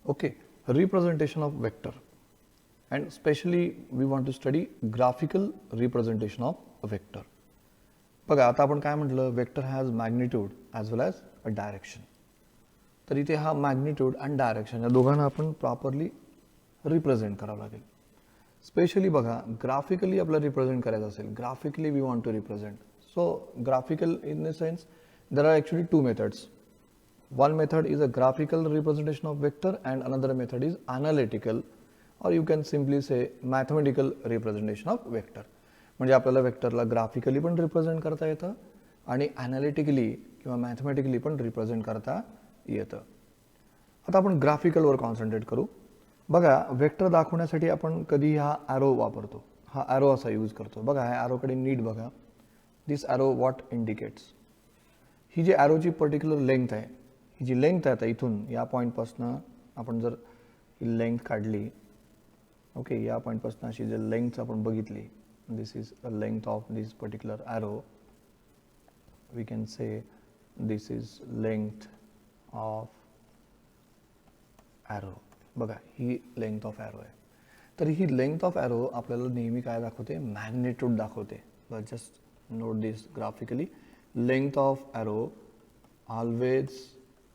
Okay, representation of vector, and especially we want to study graphical representation of a vector. बघा आता आपण काय म्हटलं, vector has magnitude as well as a direction. तर इथे हा मॅग्निट्यूड आणि डायरेक्शन या दोघांना आपण प्रॉपरली रिप्रेझेंट करावं लागेल. स्पेशली बघा ग्राफिकली आपल्याला रिप्रेझेंट करायचं असेल, graphically we want to represent. So graphical in the sense there are actually two methods. One method is a graphical representation of vector and another method is analytical, or you can simply say mathematical representation of vector. म्हणजे आपल्याला वेक्टरला graphically पण represent करता येतं आणि analytically किंवा mathematically पण represent करता येतं. आता आपण ग्राफिकलवर कॉन्सन्ट्रेट करू. बघा वेक्टर दाखवण्यासाठी आपण कधी हा ॲरो वापरतो, हा ॲरो असा यूज करतो. बघा ह्या ॲरोकडे नीट बघा. दिस ॲरो व्हॉट इंडिकेट्स, ही जी ॲरोची पर्टिक्युलर लेंथ आहे, ही जी लेंथ आहे आता इथून या पॉईंटपासनं आपण जर ही लेंथ काढली, ओके, या पॉईंटपासनं अशी जर लेंथ आपण बघितली, this is a length of this particular arrow. We can say this is length of arrow. बघा ही लेंथ ऑफ ॲरो आहे. तर ही लेंथ ऑफ ॲरो आपल्याला नेहमी काय दाखवते, मॅग्निट्यूड दाखवते. Just note this graphically, length of arrow always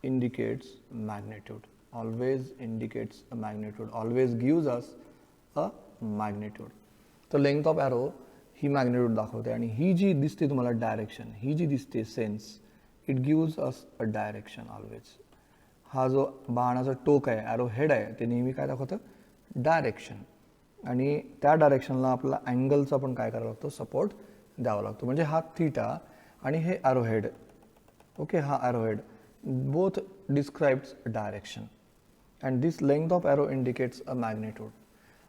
indicates magnitude, always indicates a magnitude, always gives us a magnitude. तर length of arrow he magnitude दाखवते आणि ही जी दिसते तुम्हाला डायरेक्शन, ही जी दिसते sense, it gives us a direction always. हा जो बाणाचा टोक आहे, ॲरो हेड आहे, ते नेहमी काय दाखवतं, डायरेक्शन. आणि त्या डायरेक्शनला आपल्याला अँगलचा पण काय करावं लागतो, सपोर्ट द्यावा लागतो. म्हणजे हा थीटा आणि हे arrow head, okay, ha arrowhead both describes direction and this length of arrow indicates a magnitude.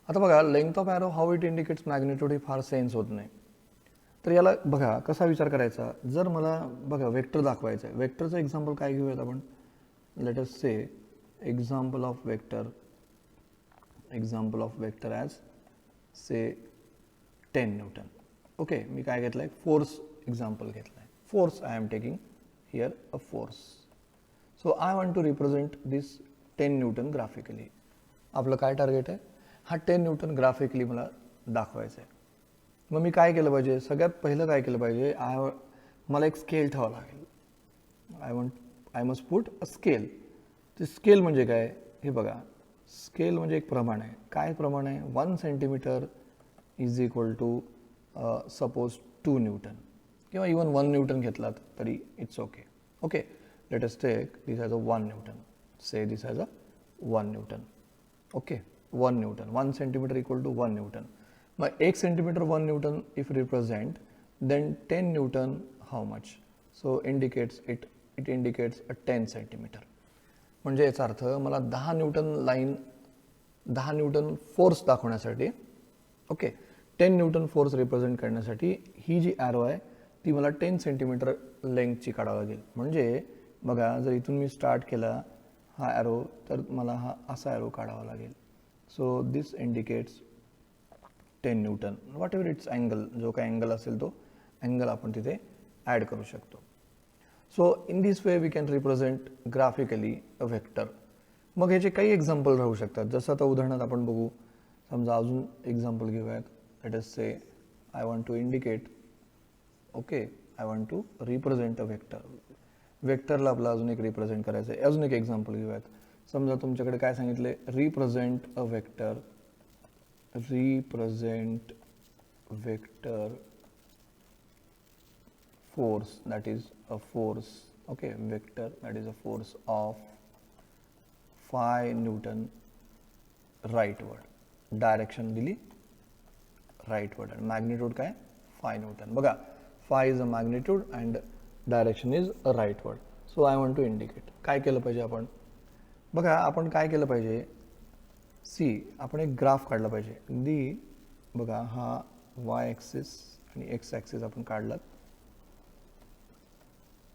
आता बघा length of arrow how it indicates magnitude हे फार सेन्स होत नाही. तर याला बघा कसा विचार करायचा, जर मला बघा वेक्टर दाखवायचं आहे, वेक्टरचं एक्झाम्पल काय घेऊयात आपण, let us say example of vector, example of vector as say 10 newton. Okay, मी काय घेतलं आहे, फोर्स एक्झाम्पल घेतलं आहे. Force I am taking here a force. So I want to represent this 10 Newton graphically. आपलं काय टार्गेट आहे, हा 10 न्यूटन ग्राफिकली मला दाखवायचं आहे. मग मी काय केलं पाहिजे, सगळ्यात पहिलं काय केलं पाहिजे, मला एक स्केल ठेवावं लागेल. I must put a scale. ते स्केल म्हणजे काय, हे बघा, स्केल म्हणजे एक प्रमाण आहे. काय प्रमाण आहे, 1 centimetre is equal to suppose 2 newton किंवा इवन 1 न्यूटन घेतलात तरी it's okay. Okay, let us take this as a 1 newton, say this as a 1 newton. Okay, 1 newton, 1 centimetre equal to 1 newton. मग 1 centimetre 1 newton if represent, then 10 newton how much, so indicates it indicates a 10 centimetre. म्हणजे याचा अर्थ मला 10 newton line, 10 Newton force दाखवण्यासाठी, okay, 10 Newton force represent करण्यासाठी ही जी arrow आहे ती मला 10 सेंटीमीटर लेंथची काढावं लागेल. म्हणजे बघा जर इथून मी स्टार्ट केला हा ॲरो, तर मला हा असा ॲरो काढावा लागेल. So this indicates 10 Newton, what ever its angle, जो काय अँगल असेल तो अँगल आपण तिथे ॲड करू शकतो. So in this way we can represent graphically a vector. मग ह्याचे काही एक्झाम्पल राहू शकतात. जसं आता उदाहरणार्थ आपण बघू, समजा अजून एक्झाम्पल घेऊयात. Let us say I want to indicate, okay, I want to represent a vector. व्हेक्टरला आपला अजून एक रिप्रेझेंट करायचं आहे. अजून एक एक्झाम्पल घेऊयात. समजा तुमच्याकडे काय सांगितले, represent a vector, represent vector force, that is a force, okay, vector that is a force of 5 newton rightward. Direction दिली राईटवर्ड आणि मॅग्निट्यूड काय, 5 न्यूटन. बघा 5 is a magnitude and direction is a rightward. So I want to indicate. काय केलं पाहिजे आपण, बघा आपण काय केलं पाहिजे, सी आपण एक ग्राफ काढला पाहिजे. बघा हा y ॲक्सिस आणि x ॲक्सिस आपण काढलात.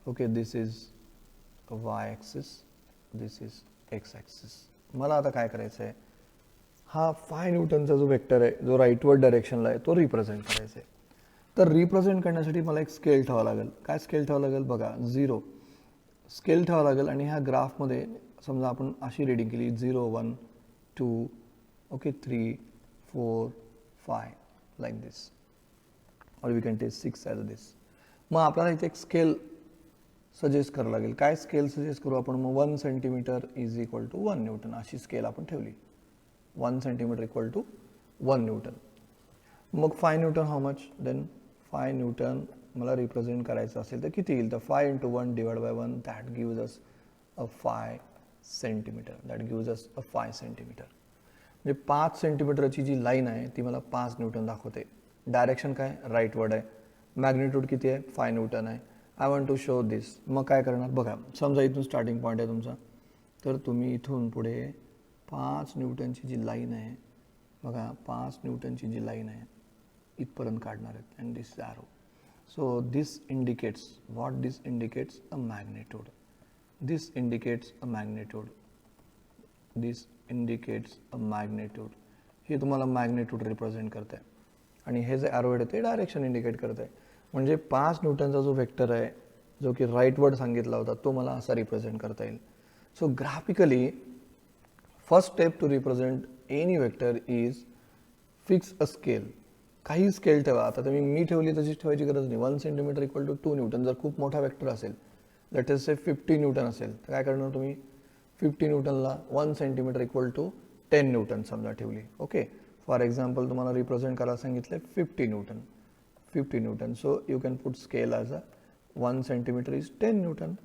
Okay, this is y axis, this is x axis. मला आता काय करायचं आहे, हा 5 न्यूटनचा जो वेक्टर आहे, जो राईटवर्ड डायरेक्शनला आहे, तो रिप्रेझेंट करायचा आहे. तर रिप्रेझेंट करण्यासाठी मला एक स्केल ठेवावं लागेल. काय स्केल ठेवावं लागेल, बघा 0 स्केल ठेवावं लागेल आणि ह्या ग्राफमध्ये समजा आपण अशी रीडिंग केली 0 1 2 ओके 3 4 5 लाईक दिस, और वी कॅन टेक 6 ॲज दिस. मग आपल्याला इथे एक स्केल सजेस्ट करावं लागेल. काय स्केल सजेस्ट करू आपण? मग 1 centimetre is equal to 1 newton अशी स्केल आपण ठेवली. 1 सेंटीमीटर इक्वल टू 1 न्यूटन. मग 5 newton how much? Then 5 newton मला रिप्रेझेंट करायचं असेल तर किती येईल? तर 5 into 1 divide by 1 that gives us a 5 centimetre. That gives us a 5 centimetre. म्हणजे 5 सेंटीमीटरची जी लाईन आहे ती मला 5 न्यूटन दाखवते. डायरेक्शन काय? राईटवर्ड आहे. मॅग्निट्यूड किती आहे? 5 न्यूटन आहे. आय वॉन्ट टू शो दिस. मग काय करणार बघा, समजा इथून स्टार्टिंग पॉईंट आहे तुमचा, तर तुम्ही इथून पुढे 5 न्यूटनची जी लाईन आहे बघा, 5 न्यूटनची जी लाईन आहे इथपर्यंत काढणार आहेत. And this arrow. So this indicates what? This indicates a magnitude. This indicates a magnitude. This indicates a magnitude. हे तुम्हाला मॅग्निट्यूड रिप्रेझेंट करत आहे. आणि हे जे ॲरो आहे ते डायरेक्शन इंडिकेट करत आहे. म्हणजे 5 न्यूटनचा जो वेक्टर आहे, जो की राईटवर्ड सांगितला होता, तो मला असा रिप्रेझेंट करता येईल. So graphically first step to represent any vector is fix a scale. काही स्केल ठेवा. आता तुम्ही मी ठेवली तशीच ठेवायची गरज नाही. 1 सेंटीमीटर इक्वल टू 2 न्यूटन. जर खूप मोठा वेक्टर असेल, लेट अस से 50 न्यूटन असेल, तर काय करणार तुम्ही? 50 न्यूटनला 1 सेंटीमीटर इक्वल टू 10 न्यूटन समजा ठेवली. ओके, फॉर एक्झाम्पल तुम्हाला रिप्रेझेंट करायला सांगितलं 50 Newton. 50 Newton. So you can put scale as a 1 centimeter is 10 Newton.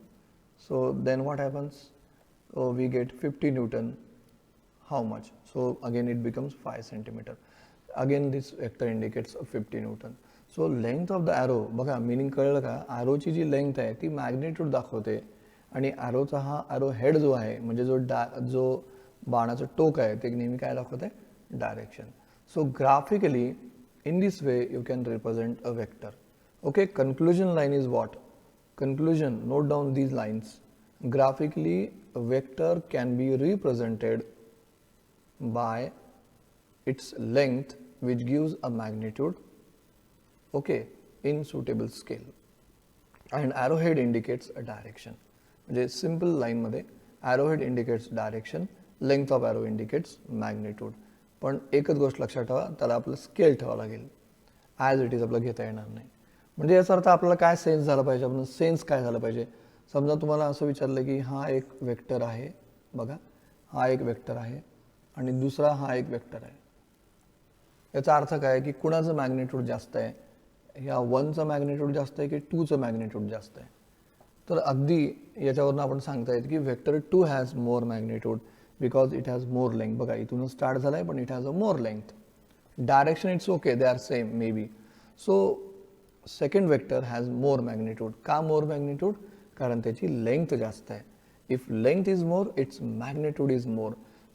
So then what happens? Oh, we get 50 Newton. How much? So again it becomes 5 centimeter. Again this vector indicates 50 Newton. So length of the arrow बघा, meaning कळलं का? ॲरोची जी length आहे ती magnitude दाखवते. आणि ॲरोचा हा arrow head जो आहे, म्हणजे जो बाणाचं टोक आहे, ते नेहमी काय दाखवते? Direction. So graphically in this way you can represent a vector. Okay, conclusion line is what? Conclusion, note down these lines. Graphically a vector can be represented by its length which gives a magnitude, okay, in suitable scale, and arrowhead indicates a direction. म्हणजे simple line मध्ये arrowhead indicates direction, length of arrow indicates magnitude. पण एकच गोष्ट लक्षात ठेवा, त्याला आपलं scale ठेवावं लागेल. ॲज इट इज आपलं घेता येणार नाही. म्हणजे याचा अर्थ आपल्याला काय सेन्स झाला पाहिजे? आपण सेन्स काय झालं पाहिजे? समजा तुम्हाला असं विचारलं की हा एक वेक्टर आहे बघा, हा एक वेक्टर आहे आणि दुसरा हा एक वेक्टर आहे. याचा अर्थ काय की कुणाचं मॅग्निट्यूड जास्त आहे? ह्या 1चं मॅग्निट्यूड जास्त आहे की 2चं मॅग्निट्यूड जास्त आहे? तर अगदी याच्यावरून आपण सांगता येतं की vector 2 has more magnitude because it has more length. बघा, इथून स्टार्ट झालाय पण it has a more length. Direction it's okay, they are same maybe. So second vector has more magnitude. का more magnitude? कारण त्याची length जास्त आहे. If length is more, its magnitude is more.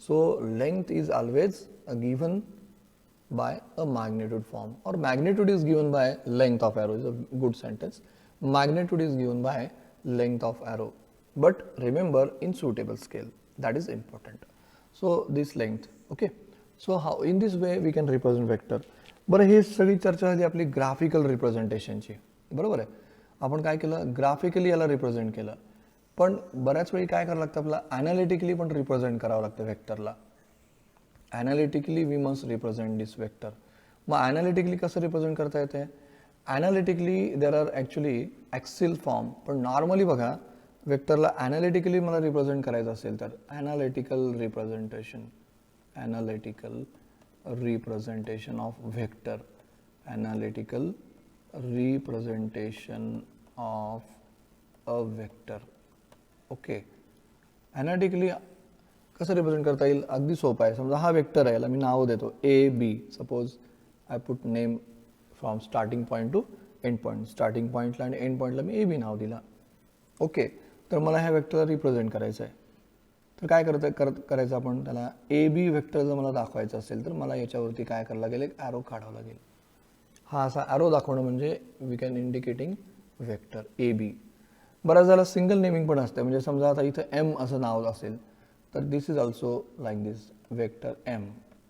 So length is always given by a magnitude form, or magnitude is given by length of arrow is a good sentence. Magnitude is given by length of arrow. But remember, in suitable scale. That is important. So this length, okay. So how in this way we can represent vector. बरं, हे सगळी चर्चा झाली आपली graphical रिप्रेझेंटेशनची, बरोबर आहे. आपण काय केलं? ग्राफिकली याला रिप्रेझेंट केलं. पण बऱ्याच वेळी काय करावं लागतं? आपल्याला ॲनालिटिकली पण रिप्रेझेंट करावं लागतं वेक्टरला. Analytically we must represent this vector. मग ॲनालिटिकली कसं रिप्रेझेंट करता येते? Analytically there are actually axial form. पण नॉर्मली बघा, वेक्टरला ॲनालिटिकली मला रिप्रेझेंट करायचं असेल तर analytical representation of vector. Analytical representation of a vector. Okay, analytically कसं रिप्रेझेंट करता येईल? अगदी सोपं आहे. समजा हा वेक्टर आहे, याला मी नाव देतो AB. Suppose I put name from starting point two end point. Starting पॉईंटला आणि एंड पॉईंटला मी AB नाव दिला. ओके, तर मला ह्या वेक्टरला रिप्रेझेंट करायचं आहे. तर काय करायचं आपण? त्याला AB वेक्टर जर मला दाखवायचं असेल तर मला याच्यावरती काय करावं लागेल? एक ॲरो काढावं लागेल. हा असा ॲरो दाखवणं म्हणजे we can indicating vector AB. बऱ्याच झाला सिंगल नेमिंग पण असते. म्हणजे समजा आता इथं M असं नाव असेल तर this is also like this vector M,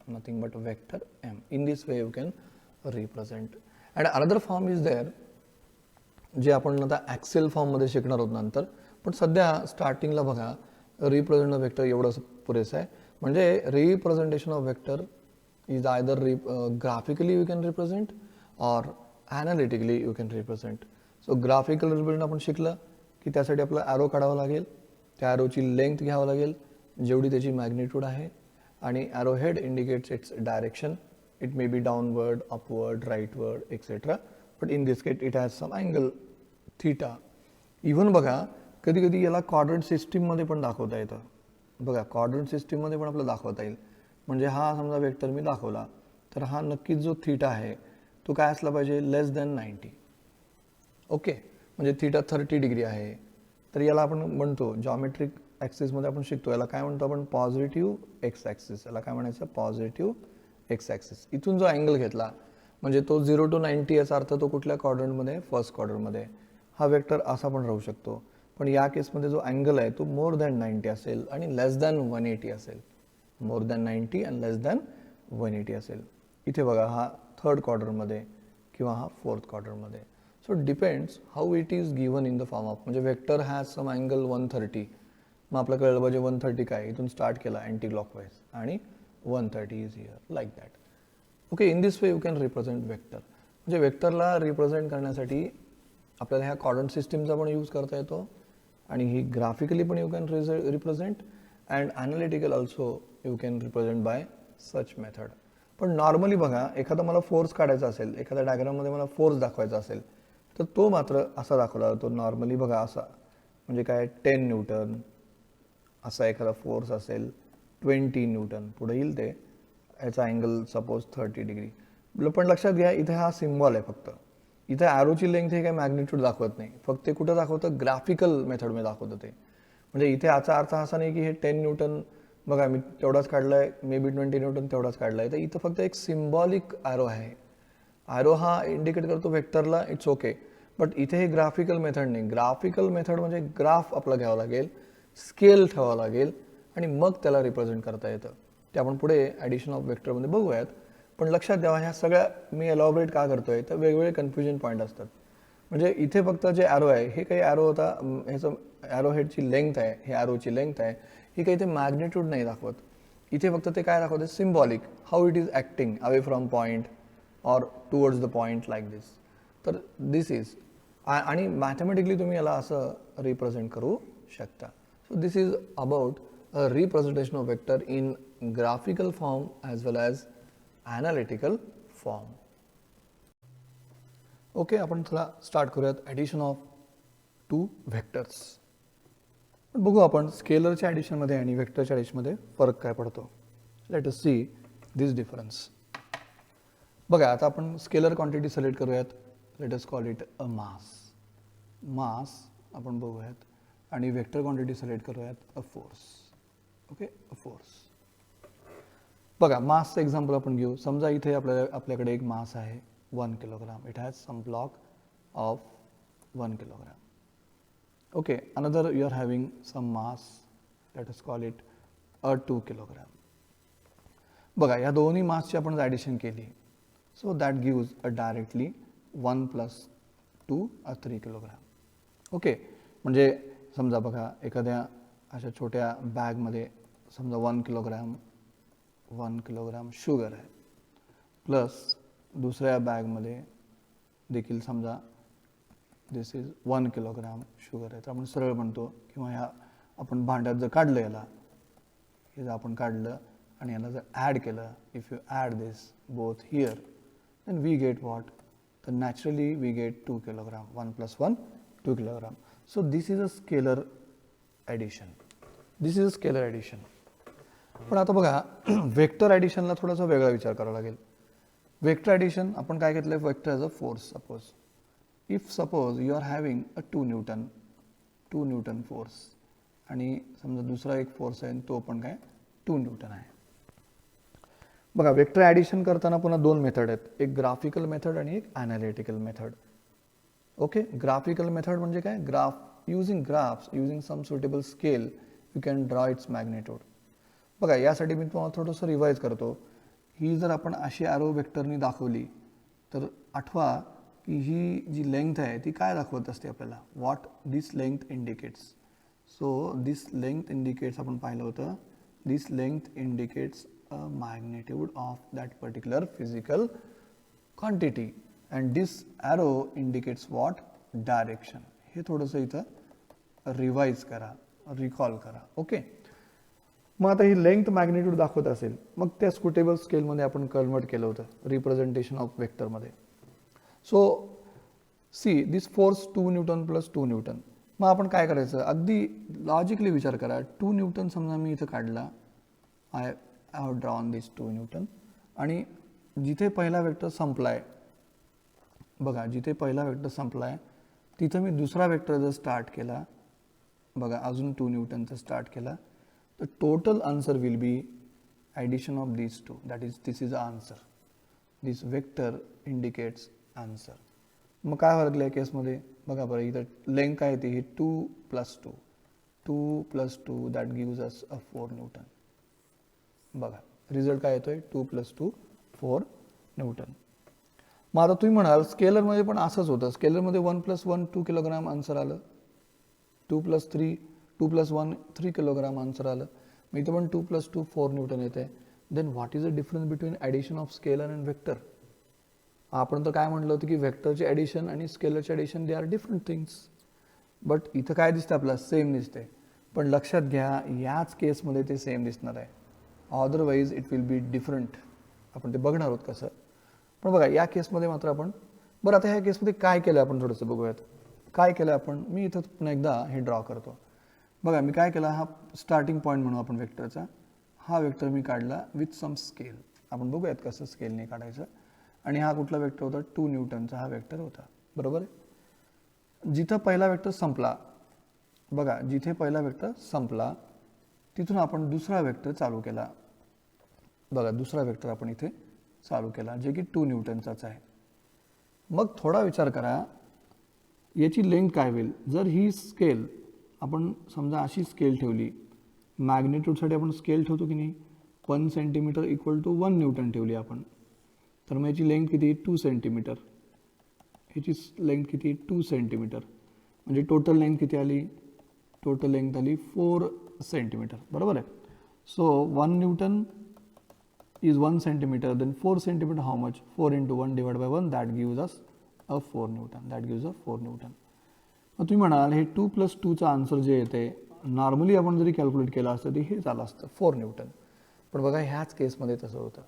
nothing but vector M. In this way you can represent. And another form is there, जे आपण आता ॲक्सेल फॉर्ममध्ये शिकणार आहोत नंतर. पण सध्या स्टार्टिंगला बघा, रिप्रेझेंट अ वेक्टर एवढंच पुरेसं आहे. म्हणजे representation of vector is either graphically you can represent or analytically you can represent. So graphical represent आपण शिकलं की त्यासाठी आपल्याला ॲरो काढावा लागेल, त्या ॲरोची लेंथ घ्यावं लागेल जेवढी त्याची मॅग्निट्यूड आहे, आणि arrow head indicates its direction. It may be downward, upward, rightward etcetera, but in this case it has some angle theta. Even बघा कधी कधी याला क्वाड्रंट सिस्टीममध्ये पण दाखवता येतं. बघा क्वाड्रंट सिस्टीममध्ये पण आपल्याला दाखवता येईल. म्हणजे हा समजा वेक्टर मी दाखवला तर हा नक्कीच जो थीटा आहे तो काय असला पाहिजे, लेस दॅन 90. ओके, म्हणजे थीटा 30 डिग्री आहे. तर याला आपण म्हणतो जॉमेट्रिक ॲक्सिसमध्ये आपण शिकतो याला काय म्हणतो आपण, पॉझिटिव्ह एक्स ॲक्सिस. याला काय म्हणायचं, पॉझिटिव्ह एक्स ॲक्सिस. इथून जो अँगल घेतला म्हणजे तो 0 to 90 याचा अर्थ तो कुठल्या क्वाड्रंटमध्ये, फर्स्ट क्वाड्रंटमध्ये. हा वेक्टर असा पण राहू शकतो. पण या केसमध्ये जो अँगल आहे तो मोर दॅन 90 असेल आणि लेस दॅन 180 असेल. More than 90 and less than 180 असेल. इथे बघा हा थर्ड क्वाड्रंटमध्ये किंवा हा फोर्थ क्वाड्रंटमध्ये. So depends how it is given in the form of, म्हणजे वेक्टर हॅज सम अँगल 130. मग आपलं कळलं पाहिजे 130 काय, इथून स्टार्ट केला अँटी क्लॉकवाईज आणि 130 is here like that. Okay, in this way you can represent vector. म्हणजे वेक्टरला रिप्रेझेंट करण्यासाठी आपल्याला ह्या क्वाड्रंट सिस्टीमचा पण यूज करता येतो आणि ही ग्राफिकली पण you can represent and analytical also you can represent bye such method. पण नॉर्मली बघा एखादा मला फोर्स काढायचा असेल, एखाद्या डायग्राममध्ये मला फोर्स दाखवायचा असेल तर तो मात्र असा दाखवला जातो नॉर्मली. बघा असा, म्हणजे काय 10 न्यूटन असा एखादा फोर्स असेल, 20 न्यूटन पुढे येईल ते, याचा अँगल सपोज 30 डिग्री. पण लक्षात घ्या इथे हा सिम्बॉल आहे फक्त. इथे ॲरोची लेंथ हे काही मॅग्निट्यूड दाखवत नाही, फक्त ते कुठं दाखवतं, ग्राफिकल मेथडमध्ये दाखवतं ते. म्हणजे इथे याचा अर्थ असा नाही की हे 10 न्यूटन बघा मी तेवढाच काढला आहे, मे बी 20 न्यूटन तेवढाच काढला आहे. तर इथं फक्त एक सिम्बॉलिक ॲरो आहे. ॲरो हा इंडिकेट करतो वेक्टरला, इट्स ओके. बट इथे हे ग्राफिकल मेथड नाही. ग्राफिकल मेथड म्हणजे ग्राफ आपला घ्यावा लागेल, स्केल ठेवावा लागेल आणि मग त्याला रिप्रेझेंट करता येतं. ते आपण पुढे ॲडिशन ऑफ वेक्टरमध्ये बघूयात. पण लक्षात द्यावा ह्या सगळ्या मी एलॉबरेट का करतोय तर वेगवेगळे कन्फ्युजन पॉईंट असतात. म्हणजे इथे फक्त जे ॲरो आहे हे काही ॲरो होता, ह्याचं ॲरो हेडची लेंथ आहे, हे ॲरोची लेंथ आहे, ही काही ते मॅग्निट्यूड नाही दाखवत. इथे फक्त ते काय दाखवते, symbolic, how it is acting away from point और टुवर्ड्स द पॉईंट लाईक दिस. तर दिस इज, आणि मॅथमॅटिकली तुम्ही याला असं रिप्रेझेंट करू शकता. So this is about a representation of vector in graphical form as well as analytical form. Okay, आपण चला स्टार्ट करूयात ॲडिशन ऑफ टू व्हेक्टर्स. बघू आपण स्केलरच्या ॲडिशनमध्ये आणि वेक्टरच्या ॲडिशनमध्ये फरक काय पडतो. Let us see this difference. बघा आता आपण स्केलर क्वांटिटी सिलेक्ट करूयात. Let us call it a mass. Mass आपण बघूयात आणि वेक्टर क्वांटिटी सिलेक्ट करूयात a force. Okay, a force. बघा मासचं एक्झाम्पल आपण घेऊ. समजा इथे आपल्याकडे एक मास आहे 1 kilogram. It has some block of 1 kilogram. Okay, another you are having some mass, let us call it a 2 kilogram. बघा या दोन्ही मासची आपण ॲडिशन केली, so that gives a directly 1 + 2 = 3 kilogram. Okay, म्हणजे समजा बघा एखाद्या अशा छोट्या बॅगमध्ये समजा 1 किलोग्राम शुगर आहे, प्लस दुसऱ्या बॅगमध्ये देखील समजा दिस इज 1 किलोग्राम शुगर आहे. तर आपण सरळ म्हणतो किंवा ह्या आपण भांड्यात जर काढलं याला, हे जर आपण काढलं आणि याला जर ॲड केलं, if you add this both here then we get what, तर naturally we get 2 kilogram. 1 + 1 2 kilogram. So this is a scalar addition. This is a scalar addition. पण आता बघा वेक्टर ॲडिशनला थोडासा वेगळा विचार करावा लागेल. वेक्टर ॲडिशन आपण काय घेतलं, vector as a force. Suppose if suppose you are having a 2 newton force आणि समजा दुसरा एक फोर्स आहे तो पण काय 2 न्यूटन आहे. बघा वेक्टर ॲडिशन करताना पुन्हा दोन मेथड आहेत, एक ग्राफिकल मेथड आणि एक analytical method. Okay, graphical method म्हणजे काय, graph using some suitable scale you can draw its magnitude. बघा यासाठी मी तुम्हाला थोडंसं रिवाईज करतो. ही जर आपण अशी ॲरो वेक्टरनी दाखवली तर आठवा की ही जी लेंथ आहे ती काय दाखवत असते आपल्याला, what this length indicates. So this length indicates, आपण पाहिलं होतं, this length indicates a magnitude of that particular physical quantity and this arrow indicates what, direction. हे थोडंसं इथं रिवाइज करा, रिकॉल करा. ओके. मग आता ही लेंथ मॅग्निट्यूड दाखवत असेल, मग त्या स्कूटेबल स्केलमध्ये आपण कन्वर्ट केलं होतं रिप्रेझेंटेशन ऑफ वेक्टरमध्ये. So see this force 2 newton plus 2 newton. मग आपण काय करायचं, अगदी लॉजिकली विचार करा. 2 न्यूटन समजा मी इथं काढला, I have drawn this 2 Newton, आणि जिथे पहिला वेक्टर संपलाय, बघा जिथे पहिला वेक्टर संपलाय तिथं मी दुसरा वेक्टर जर स्टार्ट केला, बघा अजून 2 न्यूटनचा स्टार्ट केला, the total answer will be addition of these two, that is this is the answer. This vector indicates answer. मग काय फरकलं आहे केसमध्ये, बघा बरं इथं लेंथ काय येते, ही 2 + 2, 2 + 2 that gives us a 4 Newton. बघा रिझल्ट काय येतोय, 2 + 2 4 न्यूटन. मग आता तुम्ही म्हणाल स्केलरमध्ये पण असंच होतं, स्केलरमध्ये 1 + 1 2 किलोग्राम आन्सर आलं, 2 + 3 2 + 1 3 किलोग्राम आन्सर आलं. मग इथं पण 2 + 2 4 न्यूटन येते. Then what is the difference between addition of scalar and vector. आपण तर काय म्हटलं होतं की वेक्टरचे ॲडिशन आणि स्केलरचे addition they are different things. But इथं काय दिसतं आपल्याला, सेम दिसते. पण लक्षात घ्या याच केसमध्ये ते सेम दिसणार आहे, otherwise it will be different. आपण ते बघणार आहोत कसं. पण बघा या केसमध्ये मात्र आपण, बरं आता ह्या केसमध्ये काय केलं आपण थोडंसं बघूयात. काय केलं आपण, मी इथं पुन्हा एकदा हे ड्रॉ करतो. बघा मी काय केलं, हा स्टार्टिंग पॉईंट म्हणू आपण वेक्टरचा, हा वेक्टर मी काढला विथ सम स्केल. आपण बघूयात कसं स्केलने काढायचं. आणि हा कुठला वेक्टर होता, 2 न्यूटनचा हा वेक्टर होता, बरोबर आहे. जिथं पहिला वेक्टर संपला, बघा जिथे पहिला वेक्टर संपला तिथून आपण दुसरा वेक्टर चालू केला. बघा दुसरा वेक्टर आपण इथे चालू केला जे की 2 न्यूटनचाच आहे. मग थोडा विचार करा याची लेंथ काय होईल. जर ही स्केल आपण समजा अशी स्केल ठेवली, मॅग्निट्यूडसाठी आपण स्केल ठेवतो की नाही, 1 सेंटीमीटर = 1 न्यूटन ठेवली आपण, तर मग याची लेंथ किती, 2 सेंटीमीटर. ह्याची लेंथ किती, 2 सेंटीमीटर. म्हणजे टोटल लेंथ किती आली, टोटल लेंथ आली 4 सेंटीमीटर, बरोबर आहे. So 1 Newton is 1 centimeter, then 4 centimeter how much, 4 × 1 / 1 that gives us a 4 Newton, that gives a 4 Newton. मग तुम्ही म्हणाल हे 2 + 2 चा आन्सर जे येते नॉर्मली आपण जरी कॅल्क्युलेट केलं असतं ते हे झालं असतं 4 न्यूटन. पण बघा ह्याच केसमध्ये तसं होतं.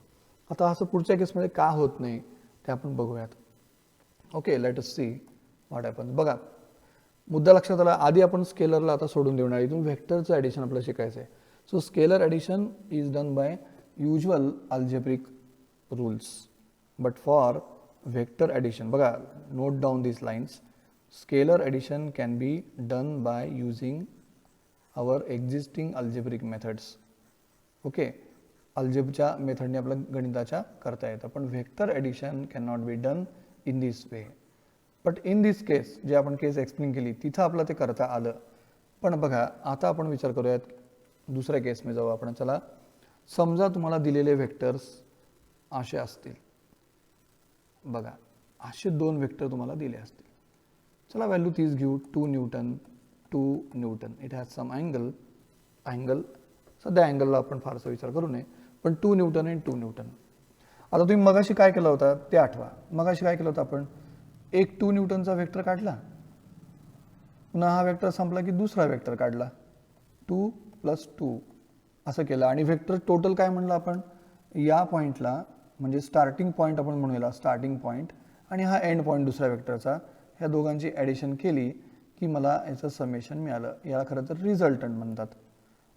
आता असं पुढच्या केसमध्ये का होत नाही ते आपण बघूयात. Okay, let us see what happens. बघा मुद्दा लक्षात आला. आधी आपण स्केलरला आता सोडून देणार, इथून व्हेक्टरचं ॲडिशन आपल्याला शिकायचं आहे. So scalar addition is done by usual algebraic rules, but for vector addition, बघा note down these lines, scalar addition can be done by using our existing algebraic methods. Okay, अल्जेब्राच्या मेथडने आपल्या गणिताच्या करता येतं, पण vector addition can not be done in this way. But in this case जे आपण केस एक्सप्लेन केली तिथं आपलं ते करता आलं. पण बघा आता आपण विचार करूयात दुसऱ्या केसमध्ये जाऊ आपण. चला समजा तुम्हाला दिलेले वेक्टर्स असे असतील, बघा असे 2 वेक्टर तुम्हाला दिले असतील. चला व्हॅल्यू तीच घेऊ, 2 newton 2 newton. It has some angle सध्या अँगलला आपण फारसा विचार करू नये, पण 2 न्यूटन आणि 2 न्यूटन. आता तुम्ही मगाशी काय केलं होतं ते आठवा. मगाशी काय केलं होतं आपण, एक 2 न्यूटनचा वेक्टर काढला, पुन्हा हा वेक्टर संपला की दुसरा वेक्टर काढला, 2 + 2 असं केलं. आणि वेक्टर टोटल काय म्हणलं आपण, या पॉईंटला म्हणजे स्टार्टिंग पॉईंट आपण म्हणूया स्टार्टिंग पॉईंट आणि हा एंड पॉईंट दुसऱ्या वेक्टरचा, ह्या दोघांची ॲडिशन केली की मला याचं समेशन मिळालं. याला खरं तर रिझल्टंट म्हणतात.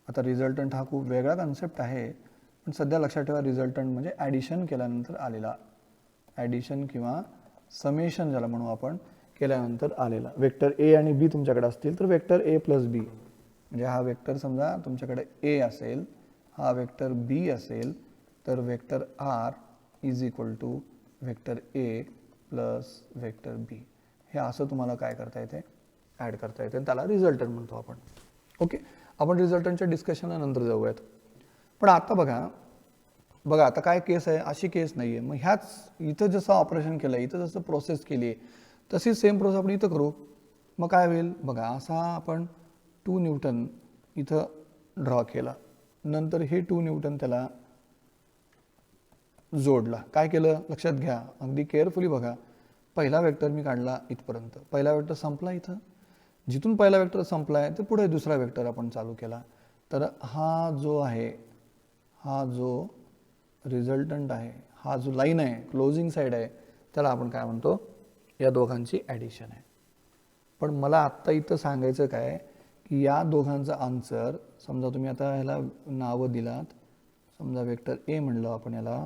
आता रिझल्टंट हा खूप वेगळा कन्सेप्ट आहे, पण सध्या लक्षात ठेवा रिझल्टंट म्हणजे ॲडिशन केल्यानंतर आलेला, ॲडिशन किंवा समेशन ज्याला म्हणू आपण, केल्यानंतर आलेला. वेक्टर ए आणि बी तुमच्याकडे असतील तर वेक्टर A + B, म्हणजे हा वेक्टर समजा तुमच्याकडे A असेल, हा वेक्टर B असेल, तर vector R = vector A + vector B. हे असं तुम्हाला काय करता येते, ॲड करता येते, त्याला रिझल्टंट म्हणतो आपण. ओके, आपण रिझल्टंटच्या डिस्कशनला नंतर जाऊयात. पण आता बघा आता काय केस आहे, अशी केस नाही आहे. मग ह्याच इथं जसं ऑपरेशन केलं आहे, इथं जसं प्रोसेस केली आहे, तशी सेम प्रोसेस आपण इथं करू. मग काय होईल बघा, असा आपण 2 न्यूटन इथं ड्रॉ केला, नंतर हे 2 न्यूटन त्याला जोडला. काय केलं लक्षात घ्या, अगदी केअरफुली बघा. पहिला वेक्टर मी काढला इथपर्यंत, पहिला वेक्टर संपला इथं, जिथून पहिला वेक्टर संपलाय ते पुढे दुसरा वेक्टर आपण चालू केला. तर हा जो आहे, हा जो रिझल्टंट आहे, हा जो लाईन आहे, क्लोजिंग साईड आहे, त्याला आपण काय म्हणतो, या दोघांची ॲडिशन आहे. पण मला आत्ता इथं सांगायचं काय की या दोघांचा आन्सर, समजा तुम्ही आता ह्याला नावं दिलात, समजा वेक्टर ए म्हणलं आपण, याला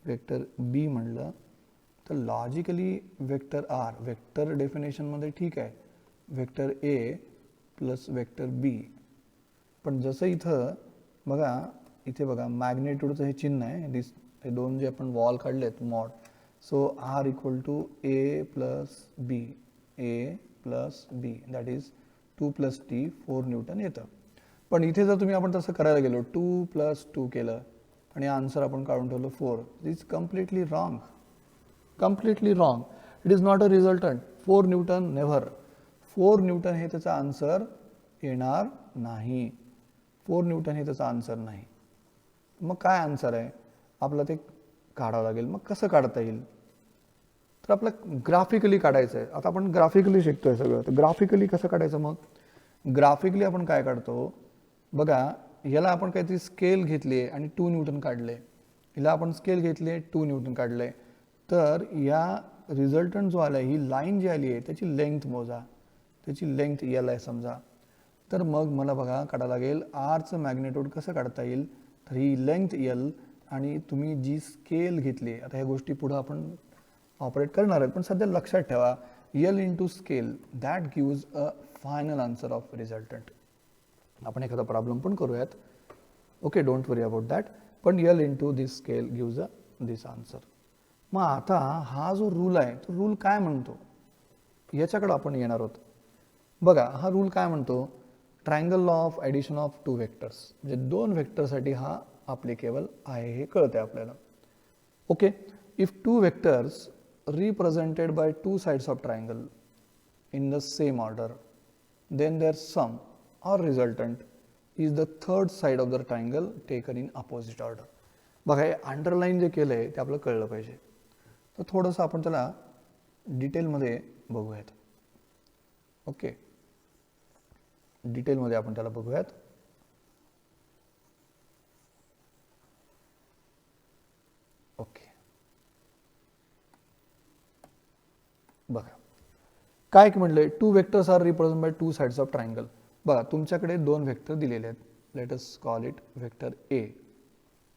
वेक्टर बी म्हणलं, तर लॉजिकली वेक्टर आर, वेक्टर डेफिनेशनमध्ये ठीक आहे, वेक्टर ए प्लस वेक्टर बी. पण जसं इथं बघा, इथे बघा मॅग्नेट्यूडचं हे चिन्ह आहे, हे दोन जे आपण वॉल काढलेत mod, so R equal to A plus B, A plus B, that is 2 plus T, 4 newton येतं. पण इथे जर तुम्ही आपण तसं करायला गेलो, 2 प्लस 2 केलं आणि आन्सर आपण काढून ठेवलं 4, this is completely wrong, completely wrong. It is not a resultant. 4 newton never, 4 newton हे त्याचा आन्सर येणार नाही. 4 न्यूटन हे त्याचा आन्सर नाही. मग काय आन्सर आहे आपलं ते काढावं लागेल. मग कसं काढता येईल, तर आपलं ग्राफिकली काढायचं आहे. आता आपण ग्राफिकली शिकतोय सगळं, तर ग्राफिकली कसं काढायचं. मग ग्राफिकली आपण काय काढतो बघा, याला आपण काहीतरी स्केल घेतली आणि 2 न्यूटन काढले, हिला आपण स्केल घेतले 2 न्यूटन काढले, तर या रिझल्टंट जो आला आहे, ही लाईन जी आली आहे त्याची लेंथ मोजा, त्याची लेंथ एल आहे समजा. तर मग मला बघा काढावं लागेल आरचं मॅग्नेट्यूड कसं काढता येईल. तर ही लेंथ एल आणि तुम्ही जी स्केल घेतली, आता ह्या गोष्टी पुढं आपण ऑपरेट करणार आहेत, पण सध्या लक्षात ठेवा L into scale that gives a final answer of resultant. आपण एखादा प्रॉब्लेम पण करूयात, okay, don't worry about that, पण L into this scale gives a this answer. मग आता हा जो रूल आहे तो रूल काय म्हणतो याच्याकडे आपण येणार आहोत. बघा हा रूल काय म्हणतो, triangle law of addition of 2 vectors, म्हणजे 2 वेक्टरसाठी हा ॲप्लिकेबल आहे हे कळतं आहे आपल्याला. Okay, if 2 vectors represented by 2 sides of triangle in the same order, then their sum or resultant is the third side of the triangle taken in opposite order. बघा हे underline जे केलं आहे ते आपलं कळलं पाहिजे. तर थोडंसं आपण त्याला डिटेलमध्ये बघूयात. ओके, डिटेलमध्ये आपण त्याला बघूयात. ओके, बघा काय म्हटलंय, 2 vectors are represent by 2 sides of triangle. बघा तुमच्याकडे 2 वेक्टर दिलेले आहेत, let us call it vector A.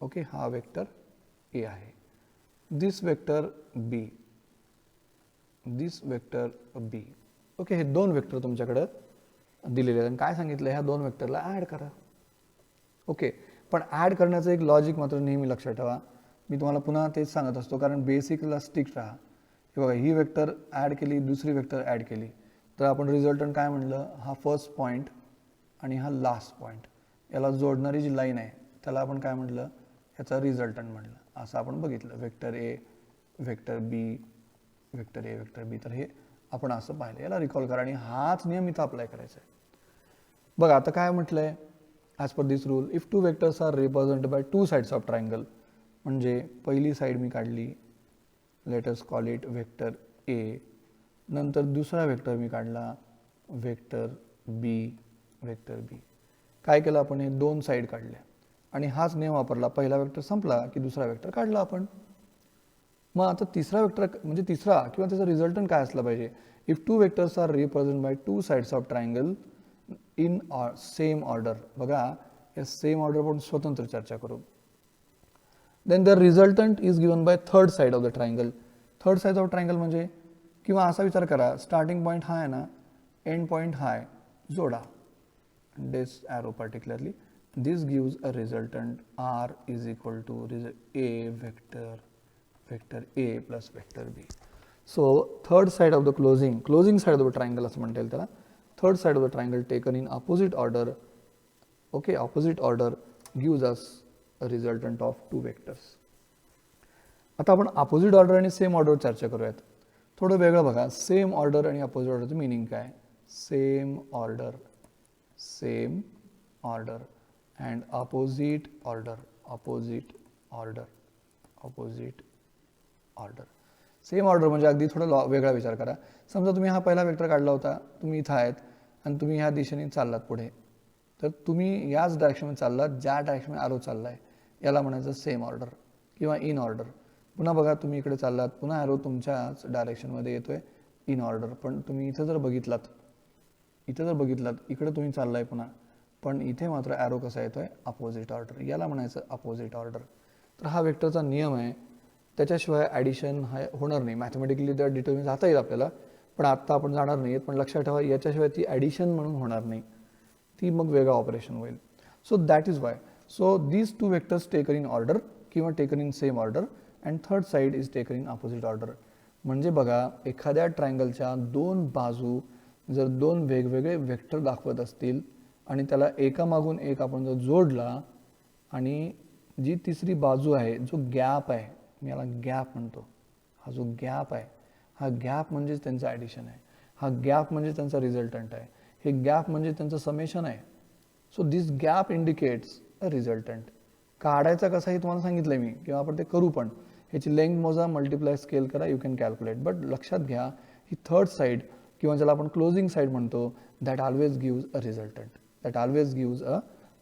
Okay, हा वेक्टर ए आहे, this vector B, this vector B. Okay, हे 2 वेक्टर तुमच्याकडे दिलेले आहेत आणि काय सांगितलं, ह्या 2 वेक्टरला ॲड करा. ओके, पण ॲड करण्याचं एक लॉजिक मात्र नेहमी लक्षात ठेवा. मी तुम्हाला पुन्हा तेच सांगत असतो, कारण बेसिकला स्टिक राहा. हे बघा, ही वेक्टर ॲड केली, दुसरी वेक्टर ॲड केली, तर आपण रिझल्टंट काय म्हणलं, हा फर्स्ट पॉईंट आणि हा लास्ट पॉईंट याला जोडणारी जी लाईन आहे त्याला आपण काय म्हटलं, ह्याचा रिझल्टंट म्हणलं. असं आपण बघितलं, vector A, vector B, vector A, vector B. तर हे आपण असं पाहिलं, याला रिकॉल करा आणि हाच नियम इथं अप्लाय करायचा आहे. बघा आता काय म्हटलंय, as per this rule, if 2 vectors are represented by 2 sides of triangle, म्हणजे पहिली साईड मी काढली, let us call it vector A, नंतर दुसरा वेक्टर मी काढला वेक्टर बी, वेक्टर बी. काय केलं आपण, हे 2 साईड काढल्या आणि हाच नियम वापरला, पहिला वेक्टर संपला की दुसरा वेक्टर काढला आपण. मग आता तिसरा वेक्टर म्हणजे तिसरा किंवा त्याचा रिझल्टंट काय असला पाहिजे, if 2 vectors are represent by 2 sides of triangle in same order. बघा या सेम ऑर्डर पण स्वतंत्र चर्चा करू. then the resultant is given by third side of the triangle. Third side of triangle म्हणजे, किंवा असा विचार करा, स्टार्टिंग पॉईंट हा आहे ना, एंड पॉईंट हा आहे, जोडा this arrow particularly, this gives a resultant R is equal to A vector, vector A plus vector B. So third side of the closing side of the triangle असं म्हणता येईल त्याला. Third side of the triangle taken in opposite order. Okay, opposite order gives us resultant of 2 vectors. आता आपण opposite order आणि same order चर्चा करूयात. थोडं वेगळं बघा, सेम ऑर्डर आणि अपोजिट ऑर्डरचं मिनिंग काय. Same order same order and opposite order, opposite order, opposite order. Same order म्हणजे अगदी थोडं वेगळा विचार करा. समजा तुम्ही हा पहिला वेक्टर काढला होता, तुम्ही इथं आहेत आणि तुम्ही ह्या दिशेने चाललात पुढे, तर तुम्ही याच डायरेक्शनमध्ये चाललात ज्या डायरेक्शनमध्ये ॲरो चालला आहे, याला म्हणायचं सेम ऑर्डर किंवा इन ऑर्डर. पुन्हा बघा तुम्ही इकडे चाललात, पुन्हा ॲरो तुमच्याच डायरेक्शनमध्ये येतोय इन ऑर्डर. पण तुम्ही इथं जर बघितलात, इकडे तुम्ही चाललाय पुन्हा, पण इथे मात्र ॲरो कसा येतोय अपोजिट ऑर्डर, याला म्हणायचं अपोजिट ऑर्डर. तर हा वेक्टरचा नियम आहे, त्याच्याशिवाय ॲडिशन हा होणार नाही. मॅथमॅटिकली त्या डिटर्मिन जाता येईल आपल्याला, पण आत्ता आपण जाणार नाही. पण लक्षात ठेवा, याच्याशिवाय ती ॲडिशन म्हणून होणार नाही, ती मग वेगळं ऑपरेशन होईल. So that is why. So these two vectors taken in order किंवा taken in same order and third side is taken in opposite order. म्हणजे बघा, एखाद्या ट्रायंगलच्या दोन बाजू जर दोन वेगवेगळे वेक्टर दाखवत असतील आणि त्याला एकामागून एक आपण जर जोडला आणि जी तिसरी बाजू आहे, जो गॅप आहे, मी याला गॅप म्हणतो, हा जो गॅप आहे, हा गॅप म्हणजेच त्यांचं ॲडिशन आहे, हा गॅप म्हणजे त्यांचा रिझल्टंट आहे, हे गॅप म्हणजे त्यांचं समेशन आहे. So this gap indicates a resultant. काढायचा कसा हे तुम्हाला सांगितलं मी, किंवा आपण ते करू पण. ह्याची लेंथ मोजा, मल्टिप्लाय स्केल करा, यू कॅन कॅल्क्युलेट. बट लक्षात घ्या, ही थर्ड साईड किंवा ज्याला आपण क्लोजिंग साईड म्हणतो, that always gives a resultant, that always gives a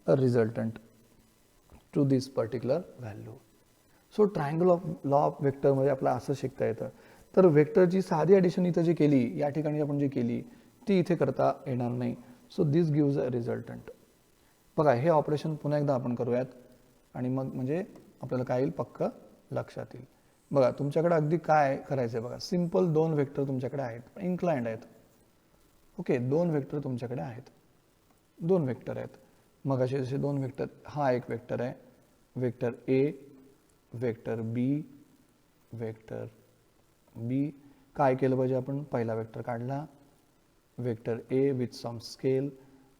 resultant to this particular value. So triangle of law of वेक्टरमध्ये आपल्याला असं शिकता येतं. तर वेक्टरची साधी ॲडिशन इथं जी केली, या ठिकाणी आपण जी केली, ती इथे करता येणार नाही. So this gives a resultant. बघा, हे ऑपरेशन पुन्हा एकदा आपण करूयात आणि मग म्हणजे आपल्याला काय येईल पक्क लक्षात येईल. बघा, तुमच्याकडे अगदी काय करायचं आहे बघा. सिम्पल दोन वेक्टर तुमच्याकडे आहेत, इन्क्लाइंड आहेत. ओके, दोन वेक्टर तुमच्याकडे आहेत, दोन वेक्टर आहेत. मग असे दोन वेक्टर, हा एक वेक्टर आहे, vector A, vector B, vector B. काय केलं पाहिजे आपण, पहिला वेक्टर काढला, vector A with some scale,